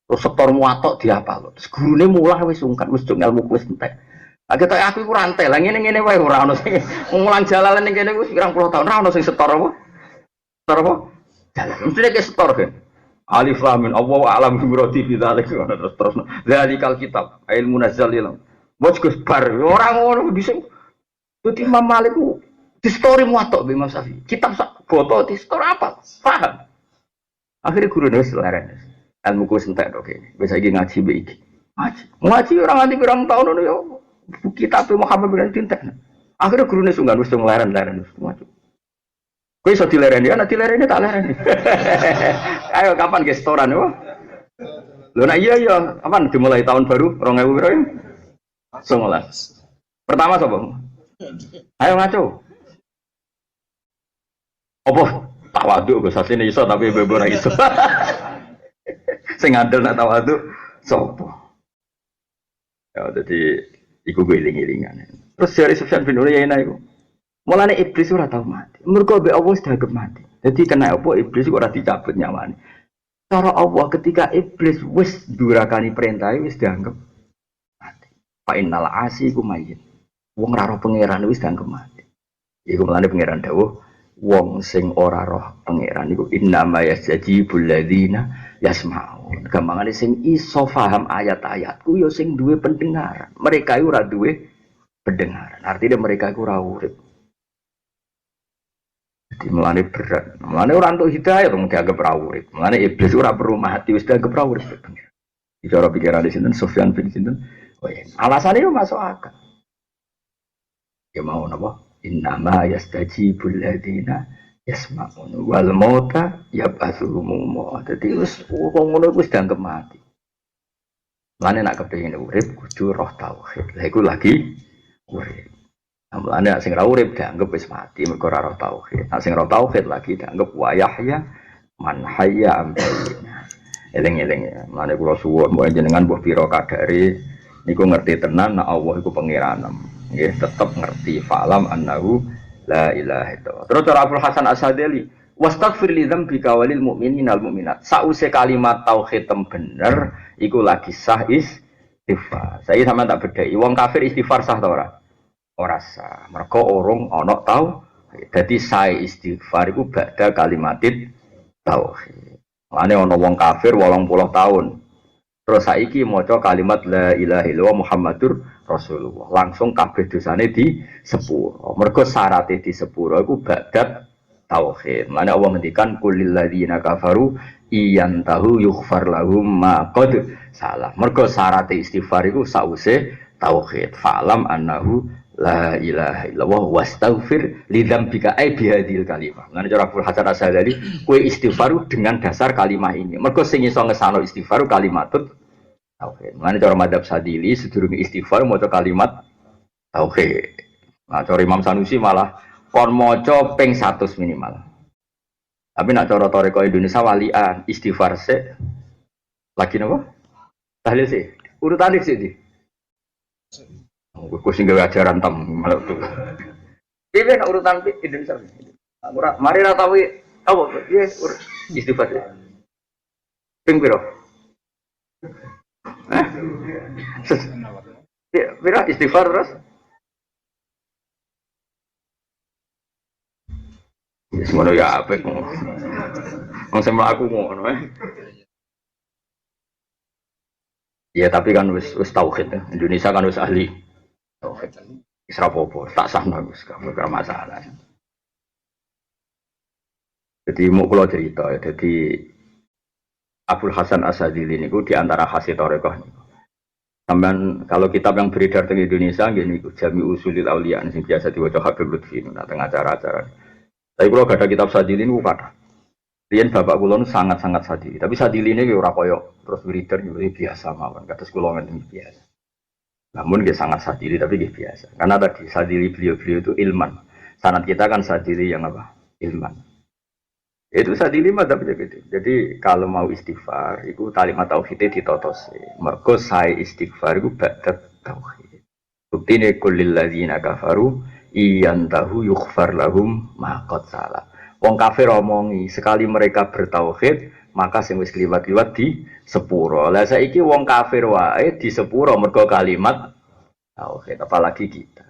Terus sektor muatok dihafal. Terus gurune mulah wis sungkan wis ilmu wis entek. Akhirnya aku iku rantai lah ngene-ngene wae ora ono sing mulang jalalan ning kene wis pirang puluh tahun ora ono sing setor apa? Setor apa? Jalan. Mestine ke setor kan. Alif lam mim Allahu a'lam bi muradi fi dzalik terus. Zalikal kitab ilmu nazzal ilam. Bos Gus bar ora ngono bisa. Dadi Imam Malik ku di story muatok be Imam Syafi'i. Kitab sak foto di store apa? Paham. Akhirnya guru nulis leren. Ilmu ku sentek oke. Wis iki ngaji be iki. Ngaji ora nganti pirang tahun ngono ya. Kitab Muhammad bin Tintek. Akhirnya guru nulis wis leren wis maju. Kowe iso dilereni, ana dilereni tak lereni. Ayo kapan ge setoran yo? Lho nah iya kapan dimulai tahun baru 2000 piro ya? 19. Pertama sapa? Ayo ngaco. Apa tawaduk Gus asline iso tapi bebo ora iso. Sing ngandel nak tawaduk sapa? Ya dadi iku eling-elingan. Terus dari Sufyan bin Uyainah iku mulane iblis ora tau mati. Mergo be Allah sedagep mati. Jadi kena apa iblis ora dicabut nyawane. Cara Allah ketika iblis wis durakani perintah wis dianggap mati. Fa innal asi ku mayit. Wong ora roh pangeran wis dianggap mati. Iku mulane pangeran dawuh wong sing ora roh pangeran iku innama yasjibul ladzina yasmaun. Gampangane sing iso paham ayat-ayatku ya sing duwe pendengaran. Mereka ora duwe pendengaran. Artinya mereka iku ora urip. Jadi melane berat, melane orang untuk hidayah dong dianggap rawurit, melane iblis ora perlu mati wis dianggap rawurit. Bicara pikiran di sini, Sufyan bin Sinten, oh ya, alasannya itu masuk akal. Ya mau napa? Innama yastajibul ladzina yasmaun wal mauta yab'atsuhum. Dadi wis wong ngono wis dianggap mati. Lane nak kepengin urip kudu roh tauhid. Lah iku lagi urip. Lane sing ra urip dianggap wis mati mergo ora roh tauhid. Nah sing roh tauhid lagi dianggap wa yahya man hayya ambalina. Eling-eling ya. Lane kula suwun mbok jenengan mbok pira kadare niku ngerti tenan nek Allah iku pangeranem. Nggih tetep ngerti falam annahu la ilaha illallah. Terus Abdul Hasan As-Sadili, wastaghfir li dzambika walil mu'minina wal mu'minat. Sause kalimat tauhid bener iku lagi sah istighfar. Saya sama tak bedai. Wong kafir istighfar sah ta ora? Ora sah. Mergo urung ana tau. Dadi sah istighfar iku ba'da kalimatit tauhid. Mane ana wong kafir 80 tahun. Terus saiki maca kalimat la ilaha illallah Muhammadur Rasulullah. Langsung kabeh dosane di sepuro. Mergo syaraté di sepuro iku ba'da tauhid. Mane Allah ngendikan kulil ladzina kafaru iyantahu yughfar lahum ma qad salah. Mergo syaraté istighfar iku sause tauhid. Fa'lam annahu la ilaha illallah wastaghfir li dzambika ai bihadil kalimah. Lan cara Abdul Hasan As-Sadali kowe istighfar dengan dasar kalimat ini. Mergo sing iso ngesano istighfar kalimatut tauhid. Lan cara madzhab Sadili sedurunge istighfar maca kalimat tauhid. Nah cara Imam Sanusi malah kon maca ping 100 minimal. Tapi nak cara toreko Indonesia walian istighfar sik lagi napa? Tahlil sih. Urutane sih di. Gue sing gawe ajaran tam malah tuh. Iki nek urutan Indonesia. Ora mari ra tau apa piye istighfar. Ping piro? Piro istighfar terus? Wis ngono ya apik. Wong sing mlaku ngono Ya tapi kan wis tauhid ya. Indonesia kan wis ahli tauhid. Isra popo, tak sahna wis gak masalah. Jadi mau kula cerita ya, jadi Abdul Hasan As-Sadili niku di antara hasil tarekat niku. Sampeyan kalau kitab yang beredar di Indonesia nggih niku Jami Usulil Auliya sing biasa diwaca Habib Lutfi nah tengah acara-acara. Tapi kula gak ada kitab Sadili niku kathah. Riyen bapak kula sangat-sangat Sadili, tapi Sadili ini ora koyo terus beredar biasa mawon, kados kula ngene biasa. Namun dia sangat Sadili tapi dia biasa. Karena tadi Sadili beliau itu ilman. Sanad kita kan Sadili yang apa? Ilman. Itu Sadili madzhabnya gitu. Jadi kalau mau istighfar, itu kalimat tauhidnya ditotos. Mergo saya istighfar itu ba'da tauhid. Buktine kullil ladzina kafaru iyantahu yughfar lahum ma qad salah. Wong kafir omongi sekali mereka bertauhid maka sing wis kliwat-kliwat di sepuro. Lah saiki wong kafir wae di sepuro mergo kalimat tauhid apalagi kita.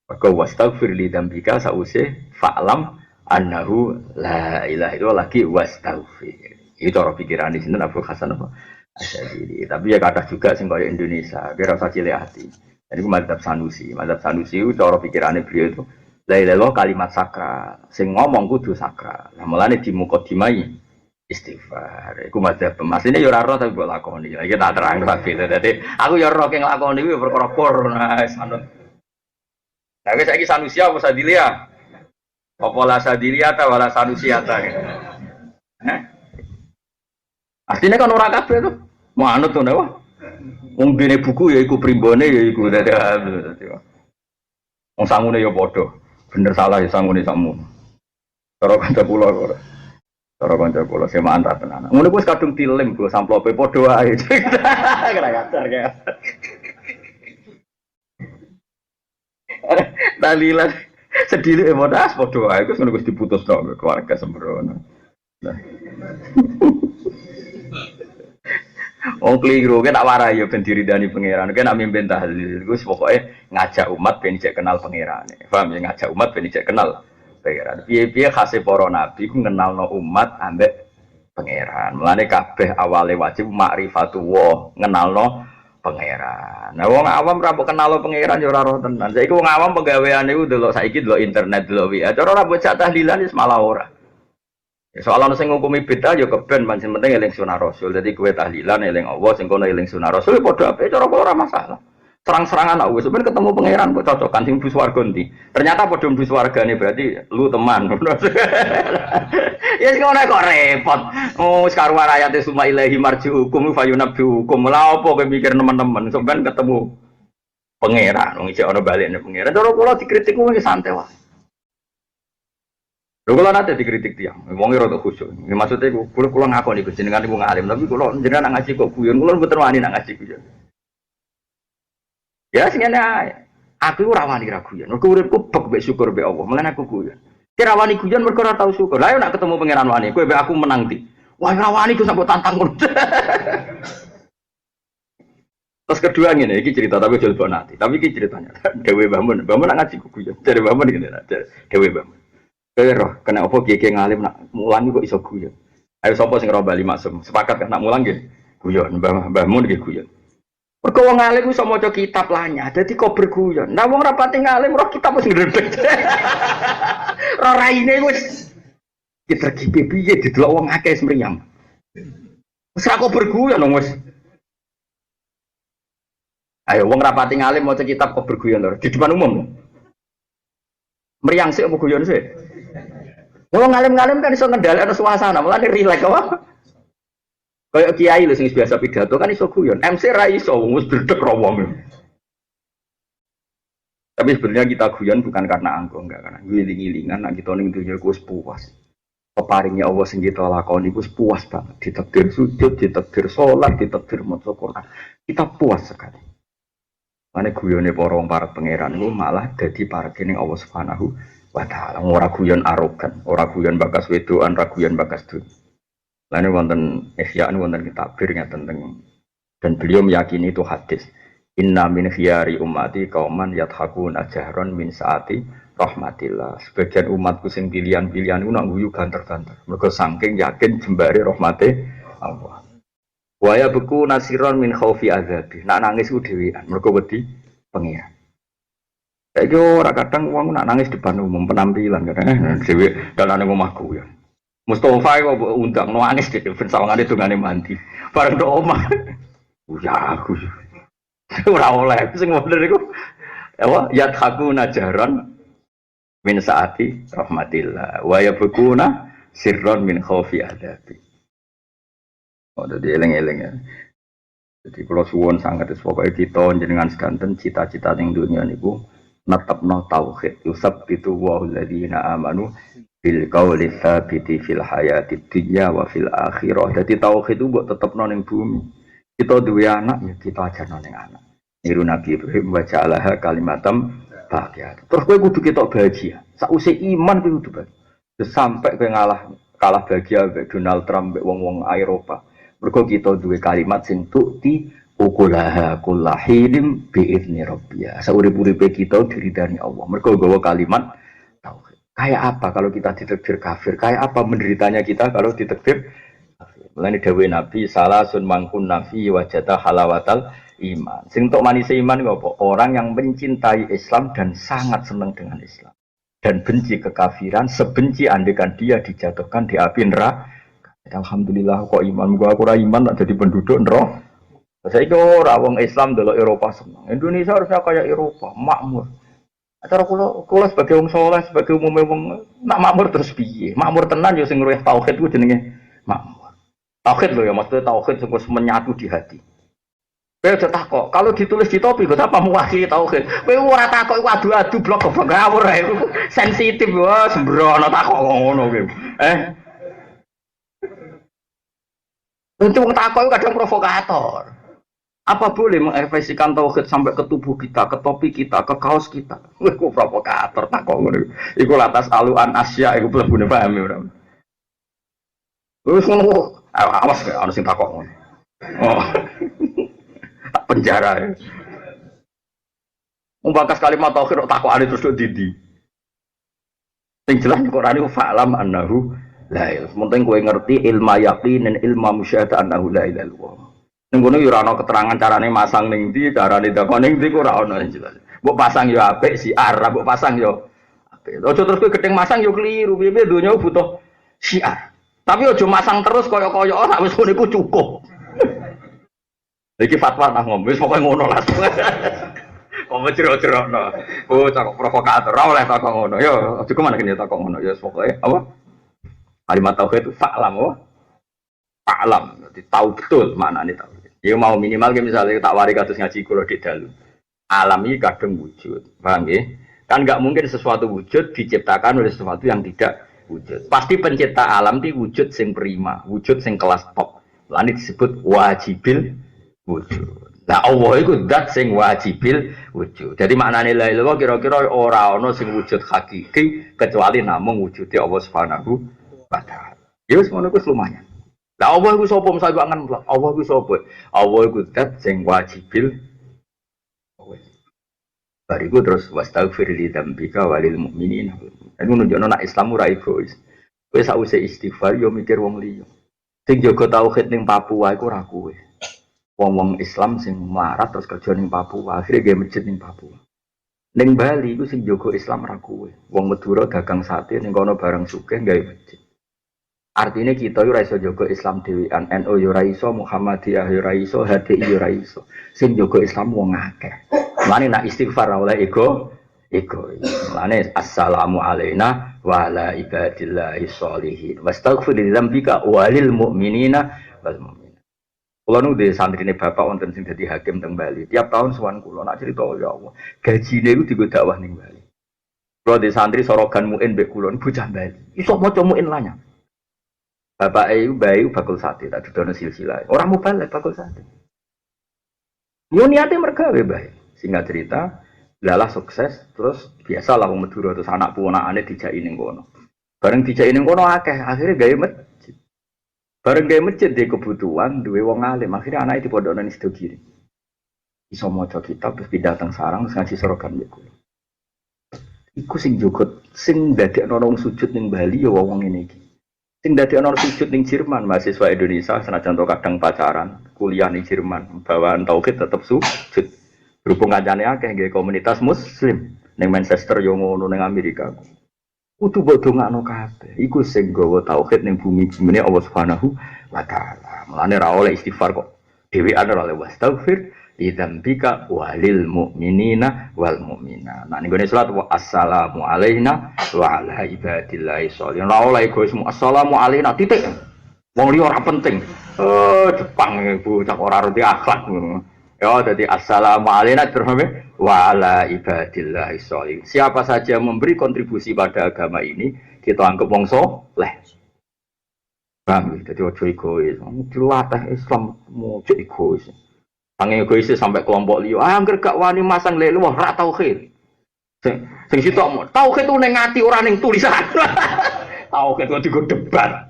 Mergo wastaghfir li dzambika sause fa'lam annahu la ilaha illallah lagi wastaghfir. Itu cara pikiran di sini Abdul Hasan apa? Asyadili. Tapi ya kadang juga sing kaya Indonesia, kira usah cilik hati. Jadi ku madzhab Sanusi. Madzhab Sanusi itu cara pikirane beliau itu la ilaha illallah kalimat sakral. Sing ngomong kudu sakral. Lah mulane di mukadimai istighfar. Iku madzhab asline ya ora roh tapi mbok lakoni. Iki tak terang tapi dadi aku ya roh ki nglakoni kuwi perkara kur nah sanut. Lah wis saiki Sanusi apa Sadilia? Apa la Sadilia ta wala Sanusia ta? Artinya kan ora kabeh to. Manut to napa? Wong dene buku ya iku primbone ya iku dadi. Wong sangune ya padha. Bener salah ya sangune sakmu. Cara kanca kula kok. Cara kanca kula semaan ta tenan. Ngono wis kadung dilem kula samplope padha wae. Kira kasar kaya. Dalilan sedih emodas padha wae wis ngono wis diputus tok keluarga sembrono. Nah. Wong keliru kan tak warai ya ben diridani pangeran. Kan nak mimpin tahlil iku pokoke ngajak umat ben cek kenal pangerane. Paham ya ngajak umat ben cek kenal pangeran. Piye-piye khase para nabi ku ngenalno umat ambek pangeran. Mulane kabeh awale wajib ma'rifatullah, ngenalno pangeran. Nah wong awam ra mbok kenal pangeran ya ora roh tenan. Saiki wong awam pegaweane iku delok saiki delok internet delok WA. Cara ora mbok cak tahlilan wis malah ora. Soalnya sing ngukumi bid'ah ya keben pancen penting eling sunah Rasul. Jadi kowe tahlilan eling Allah sing kono eling sunah Rasul padha ape cara ora masalah. serang-serangan aku. Sebenarnya ketemu pangeran kok cocokan sing bus warga ndi. Ternyata padha bus wargane berarti lu teman. Ya sing ngono kok repot. Oh sekarang ayate suma ilahi marji'ukum fayunabbi'ukum. Lha apa kowe mikir teman-teman sampean ketemu pangeran wong isih ana balekne pangeran. Cara kula dikritik kuwi santai wae. Lho kula nate dikritik tiyang. Wong e rada khusyuk. Maksudnya kula ngakoni jenengan iku ngalim tapi kula jenengan ngaji kok guyon. Kula mboten wani nak ngaji guyon. Ya sing ngene ae. Aku ora wani ra guyon. Mergo uripku bek mbek syukur mbek Allah. Mulane aku guyon. Kira wani guyon mergo ora tau syukur. Lah yo nak ketemu pangeran wani, kowe mbek aku menang ti. Wah ora wani ku sampe tantang ngono. Terus kedua ngene iki cerita tapi jel bonati. Tapi iki ceritanya Dewe Bamun. Bamun nak ngaji ku guyon. Jare Bamun ngene Dewe Bamun. Kowe roh kena apa kiye ngalim nak mulang kok iso guyon. Ayo sapa sing ora bali maksum. Sepakat kan nak mulang nggih guyon. Mbah Mun nggih guyon. Mergo wong alim iso maca kitab lanya, dadi kok berguyon. Nah wong rapati ngalim roh kitab wis ngredeg. Roh raine wis ditergipe piye didelok wong akeh semriyang. Wis ra kok berguyon dong wis. Ayo wong rapati ngalim maca kitab kok berguyon lho di depan umum. Mriyang sik apa guyon sik? Wong ngalim-ngalim kan iso ngendhalekno suasana, mulane rileks apa? Kayak kiai lho sing biasa pidato kan iso guyon. MC ra iso wis bledek ro wong. Tapi sebenarnya kita guyon bukan karena angko, enggak karena ngiling-ngilingan nak kita ning dunya ku wis puas. Peparingnya Allah sing kita lakoni ku wis puas banget. Ditakdir sujud, ditakdir salat, ditakdir maca Quran. Kita puas sekali. Mane guyone para pangeran iku malah dadi parkene Allah Subhanahu wa taala. Ora guyon arogan, ora guyon bakas wedoan, ora guyon bakas dunya. Lainnya wonten Ihya wonten kitabir tentang dan beliau meyakini itu hadis. Inna min khiyari ummati kauman yathakuna jahron min saati rahmatillah. Sebagian umatku sing pilihan-pilihan ku nak guyu banter-banter. Mergo saking yakin jembare rahmate Allah. Wa ya beku nasiron min khaufi azabi. Nak nangis ku dhewean mergo wedi pengiran. Saiki ora kadang wong nak nangis depan umum penampilan kadang dhewe dalane omahku ya. Mustafa kok undang nangis dhewe ben sawangane dongane mandi. Bareng tok omah. Ya aku. Ora oleh sing bener iku. Ya aku najaran min saati rahmatillah wa yabkuna sirron min khaufi adabi. Oh dadi eling-eling ya. Jadi kalau suwon sangat pokoknya kita jenengan sedanten cita-cita ning dunya niku netepno tauhid. Yusab itu wa alladziina amanu bil qauli tsabiti fil hayatid dunya wa fil akhirah. Dadi tauhid itu mbok tetepno ning bumi. Kita duwe anak ya kita ajarno ning anak. Niru Nabi Ibrahim wa ja'alaha kalimatam baqiyah. Terus kowe kudu ketok bahagia. Sakwise iman kowe kudu bahagia. Sampai kowe kalah bahagia mbek Donald Trump mbek wong-wong Eropa. Mergo kita duwe kalimat sing tukti ukulaha kullahidim bi'izni rabbiyah. Saurip-uripe kita diridani Allah. Mergo gawa kalimat tauhid. Kayak apa kalau kita ditakdir kafir? Kayak apa menderitanya kita kalau ditakdir kafir? Mulane dawuh Nabi salasun mangkun nafi wajata halawatal iman. Sing tok manis iman apa? Orang yang mencintai Islam dan sangat senang dengan Islam dan benci kekafiran, sebenci andekan dia dijatuhkan di api neraka. Alhamdulillah kok iman gua aku ora iman tak jadi penduduk neraka. Saiki ora wong Islam delok Eropa seneng. Indonesia harusnya kayak Eropa, makmur. Acara kula sebagai wong saleh, sebagai umume wong nak makmur terus piye? Makmur tenan ya sing ngruweh tauhid ku jenenge makmur. Tauhid lho ya maksudnya tauhid sing wis menyatu di hati. Kowe aja takok, kalau ditulis di topi kok apa mewakili tauhid. Kowe ora takok iku adu-adu blok goblok ngawur ae. Sensitif wae sembrono takok ngono kowe. Untuk takut kadang provokator. Apa boleh mengekspresikan tauhid sampai ke tubuh kita, ke topi kita, ke kaos kita? Wah, kok provokator takut ngono. Iku latas aluan Asia iku mlebune paham ya, Bro. Wis ngono. Awas ya ana sing takut ngono. Oh. Penjara ya. Membakas kalimat tauhid takokane terus didi. Sing jelas Quran iku fa'lam annahu la ilaha penting kowe ngerti ilmu yakin dan ilmu musyahadah annahu la ilaha illallah. Ning ngono yo ora ana keterangan carane masang ning ndi, carane dakon ning ndi ora ana jelas. Mbok pasang yo apik siar, mbok pasang yo apik. Aja terus kowe gedeng masang yo keliru, piye donya butuh syiar. Tapi aja masang terus kaya-kaya ora wis ngono iku cukup. Iki fatwa nang ngombe wis pokoke ngono lah. Kok jero-jerono. Oh, takok provokator. Ora oleh takok ngono. Yo, aja kemana kene takok ngono. Ya pokoke apa? Kalimat tauhid itu fa'lam apa? Fa'lam. Jadi tahu betul maknane tauhid. Ya mau minimal misalnya tak wari kados ngaji kula di dalu. Alam ini kadang wujud. Paham ya? Kan nggak mungkin sesuatu wujud diciptakan oleh sesuatu yang tidak wujud. Pasti pencipta alam itu wujud sing prima, wujud sing kelas top. Lan disebut wajibil wujud. Nah Allah itu zat sing wajibil wujud. Jadi maknane la ilaha kira-kira ora ana sing wujud hakiki kecuali namung wujude Allah Subhanahu wa taala. Ya wis ngono kuwi lumayan. Lah Allah iku sapa mesti angen Allah iku sapa? Allah iku zat sing wajibil wujud. Bariku terus wastaghfir li dzambika walil mu'minin. Iku nunjukno nek Islam ora egois. Kowe sause istighfar yo mikir wong liya. Sing jaga tauhid ning Papua iku ora kowe. Wong-wong Islam sing melarat terus kerja ning Papua, akhirnya gawe masjid ning Papua. Ning Bali iku sing jaga Islam ra kowe. Wong Madura dagang sate ning kono barang sugih gawe masjid. Artinya kita yo ora iso jaga Islam dhewean, NU yo ora iso, Muhammadiyah yo ora iso, HTI yo ora iso. Sing jaga Islam wong akeh. Mulane nak istighfar oleh ego. Mulane assalamu alaina wa ala ibadillahi sholihin. Wastaghfir lidzambika walil mu'minina wal mu'minat. Kula nu de santrine bapak wonten sing dadi hakim teng Bali. Tiap tahun sowan kula nak cerita ya Allah. Gajine iku digo dakwah ning Bali. Kula de santri sorogan muin mbek kula bocah Bali. Iso maca muin lanya. Bapak iku bayi bakul sate tak didono silsilah. Ora mau balik bakul sate. Yo niate mergawe bae. Singkat cerita, lalah sukses terus biasalah wong Madura terus anak punakane dijaki ning kono. Bareng dijaki ning kono akeh, akhirnya gawe masjid. Bareng gawe masjid di kebutuhan duwe wong alim, akhirnya anake dipondokno ning Sido Kiri. Iso maca kitab terus pindah teng sarang terus ngaji sorogan niku. Iku sing jogot sing dadekno wong sujud ning Bali ya wong ngene iki. Sing dadekno sujud ning Jerman, mahasiswa Indonesia senajan to kadang pacaran, kuliah ning Jerman, bawaan tauhid tetep sujud. Berhubung kancane akeh nggih komunitas muslim ning Manchester yo ngono ning Amerika. Kudu mbok dongakno kabeh. Iku sing gawa tauhid ning bumi-bumine Allah Subhanahu wa taala. Mulane ra oleh istighfar kok. Dhewean ora oleh wastaghfir lidzambika walil mu'minina wal mu'minat. Nah ning gone salat assalamu alaina wa ala ibadillahi sholihin. Ora oleh egoisme assalamu alaina titik. Wong liya ora penting. Jepang ibu cak ora roti akhlak ngono. Ya, jadi assalamualaikum wa ala ibadillahi sholihin. Siapa saja yang memberi kontribusi pada agama ini, kita anggap wong saleh. Paham? Jadi ojo egois. Dilatih Islam ojo egois. Angin egois sampai kelompok liya. Angger gak wani masang lelu wah ra tauhid. Sing sitok tauhid itu ning ati ora ning tulisan. Tauhid kok digo debat.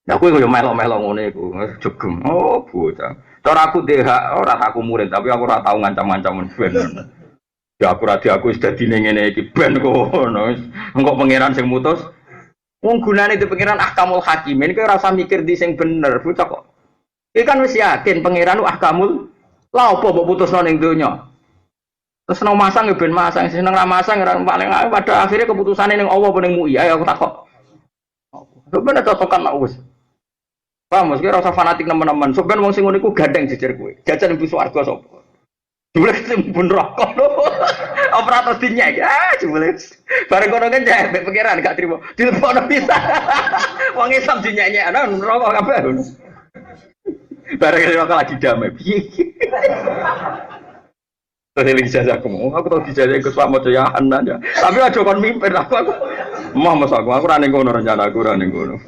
Ya aku yo melok-melok ngene iku, jegem. Oh, bocah. Cara aku DH ora aku murid, tapi aku ora tau ngancam-ngancam ben. Ya aku wis dadi ning ngene iki ben kono. Engko pangeran sing mutus. Wong gunane di pangeran ahkamul hakimin kowe ora usah mikir di sing bener, bocah kok. Iki kan wis yakin pangeran ahkamul. Lah opo mbok putusno ning donya? Terus nang masang ya ben masang, sing nang ra masang ora paling pada akhirnya keputusane ning Allah apa ning MUI. Ayo aku takok. Sebenarnya cocokan nak wis. Paham, mesti rasa fanatik teman-teman. Soben wong sing ngono iku gandeng jejer kowe. Jajan ibu swarga sapa? Jebule timbun rokok lho. Operator dinyek. Jebule. Bareng kono kan jek pikiran gak trimo. Dilepokno bisa. Wong Islam dinyek-nyek ana rokok kabeh. Bareng rokok lagi damai. Piye? Terus lagi jajaku. Aku tau dijajah ke Swamo Jayahan aja. Tapi aja kon mimpin aku. Mas aku ora ning kono rencana aku ora ning kono.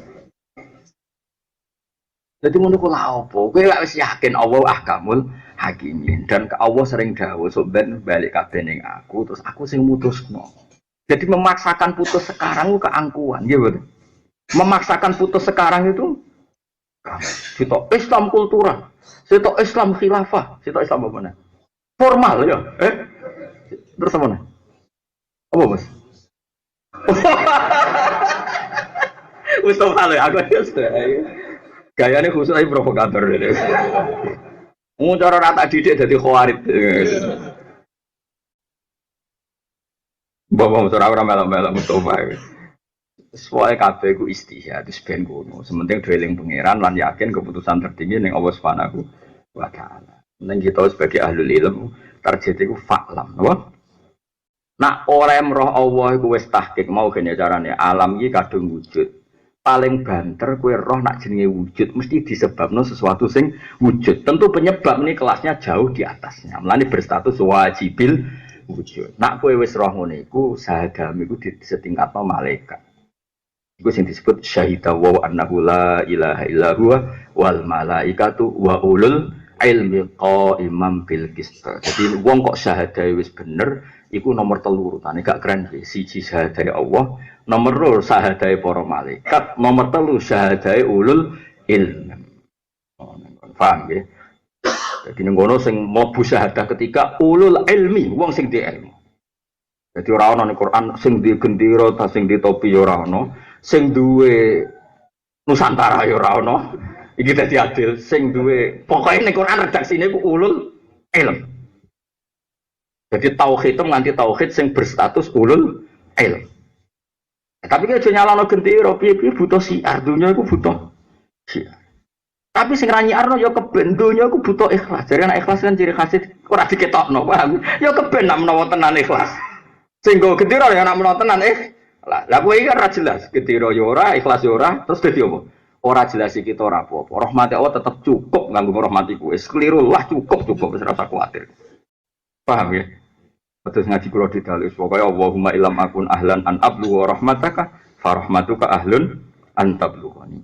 Jadi ngono ku lha opo? Kowe gak wis yakin Allah ahkamul hakimin dan Allah sering dawuh sok ben balik kabeh ning aku terus aku sing mutusno. Jadi memaksakan putus sekarang itu keangkuhan, nggih betul. Memaksakan putus sekarang itu sitok Islam kultural, sitok Islam khilafah, sitok Islam apa mana? Formal ya, terus apa mana? Apa Mas? Mustafa lho, aku ya. Gayane khusus ae provokator dhewe. Wong cara rata didik dadi khawarit. Bapak ora melok-melok Mustafa. Soale kabeh ku istihad wis ben ngono. Sementing dhewe eling pangeran lan yakin keputusan tertinggi ning Allah Subhanahu wa taala. Neng kita sebagai ahli ilmu target itu faklam, apa? Nak orang roh Allah iku wis tahqiq mau gene carane alam iki kadung wujud. Paling banter kue roh nak jenenge wujud mesti disebabno sesuatu sing wujud. Tentu penyebab ini kelasnya jauh di atasnya. Mulane berstatus wajibil wujud. Nak kue wis roh ngono iku sahadam iku disetingkatno malaikat. Iku sing disebut syahida wa annahu la ilaha illa huwa wal malaikatu wa ulul ilmi qaiman bil qist. Jadi wong kok syahadae wis bener iku nomor 3 urutane gak keren iki. Siji syahadae Allah, nomor 2 syahadae para malaikat, nomor 3 syahadae ulul ilm. Oh, paham nggih? Jadi ning ngono sing mlebu syahadah ketika ulul ilmi, wong sing di ilmu. Jadi ora ana ning Quran sing di gendera ta sing di topi ya ora ana, sing duwe Nusantara ya ora ana. Iki dadi adil sing duwe pokoke ning Quran redaksine ku ulul ilm. Jadi tauhid itu nganti tauhid sing berstatus ulul ilm. Tapi kan aja nyalano gendera piye-piye butuh siar, dunya iku butuh siar. Tapi sing ra nyiarno ya keben dunya iku butuh ikhlas. Jadi anak ikhlas kan ciri khas ora diketokno, paham? Ya keben nak menawa tenan ikhlas. Sing go gendera ya nak menawa tenan lah kowe iki kan ra jelas, gendera ya ora, ikhlas ya ora, terus dadi apa? Ora jelas iki kita ora apa-apa. Rahmat Allah tetap cukup nganggo rahmatiku. Wis keliru lah cukup wis ora usah kuwatir. Paham ya? Terus ngaji kula didalus pokoke Allahumma ilam akun ahlan an ablu wa rahmataka fa rahmatuka ahlun an tablughani.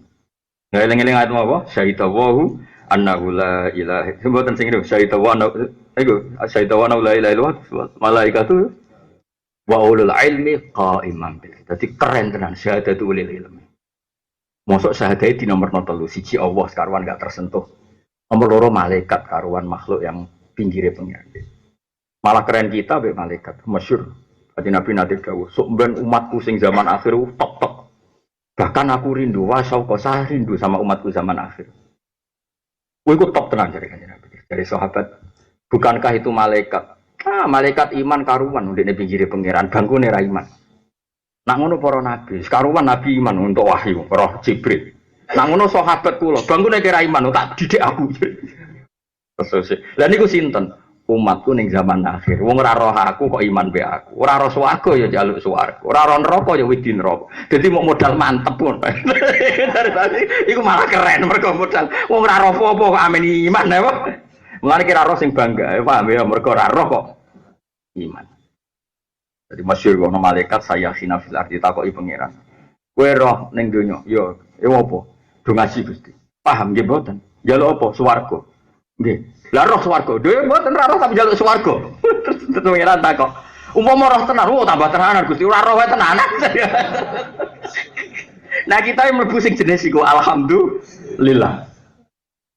Nah eling-eling ayat apa? Syahidallahu annahu la ilaha illa huwa sing ngene syahidallahu syahidallahu la ilaha illa huwa malaikatu wa ulul ilmi qaiman bil. Dadi keren tenan syahadatu ulil ilmi. Mosok syahadai di nomor 3 siji Allah karuan gak tersentuh. Nomor 2 malaikat karuan makhluk yang pinggire pengiran. Malah keren kita be malaikat masyhur. Kanjeng Nabi nate dawuh, sok ben umatku sing zaman akhir top. Bahkan aku rindu saya rindu sama umatku zaman akhir. Kowe iku top tenan jare Kanjeng Nabi. Dari sahabat, bukankah itu malaikat? Malaikat iman karuan ndekne pinggire pengiran, bangkune ra iman. Nak ngono para nabi, sekaruan nabi iman untuk wahyu, roh Jibril. Nak ngono sahabat kula, bangkune kira iman tak didik aku. Terus lha niku sinten? Umatku ning zaman akhir. Wong ora roh aku kok iman be aku. Ora roh swarga ya njaluk swarga. Ora roh neraka ya wedi neraka. Dadi mau modal mantep pun. Iku malah keren mergo modal. Wong ora roh apa kok amen iman ya, Pak. Mulane kira roh sing bangga, paham ya mergo ora roh kok iman. Jadi masyhur ana malaikat saya khina fil ardi takoki pangeran. Kowe roh ning donya, ya apa? Do ngaji Gusti. Paham nggih mboten? Njaluk apa? Swarga. Nggih. Lah roh swarga. Dhewe mboten ra roh tapi njaluk swarga. Terus pangeran takok. Umpama roh tenan, tambah tenanan Gusti. Ora roh tenanan. Nah kita yang mlebu sing jenis iku alhamdulillah.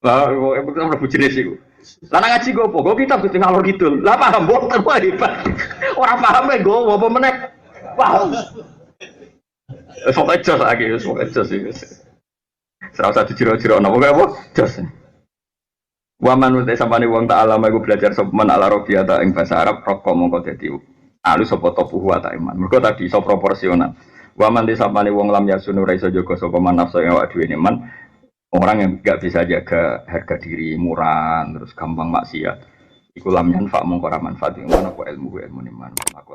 Lah kita mlebu jenis iku. Lah ngaji go apa? Go kitab Gusti ngalor kidul. Lah paham mboten wae hebat. Ora paham e go apa meneh? Paham. Sok jos lagi, sok jos iki. Serasa diciro-ciro ana apa? Jos. Wa man uta samane wong tak alama iku belajar sopan ala robiata ing bahasa Arab roko mongko dadi alus sapa topuhu ta iman. Mergo tadi iso proporsional. Wa man samane wong lam yasunu ra iso jaga sapa man nafsu ing awak dhewe iman. Orang yang enggak bisa jaga harga diri, murah, terus gampang maksiat. Iku lam yanfa mongko ra manfaat ing mana ilmu iman. Aku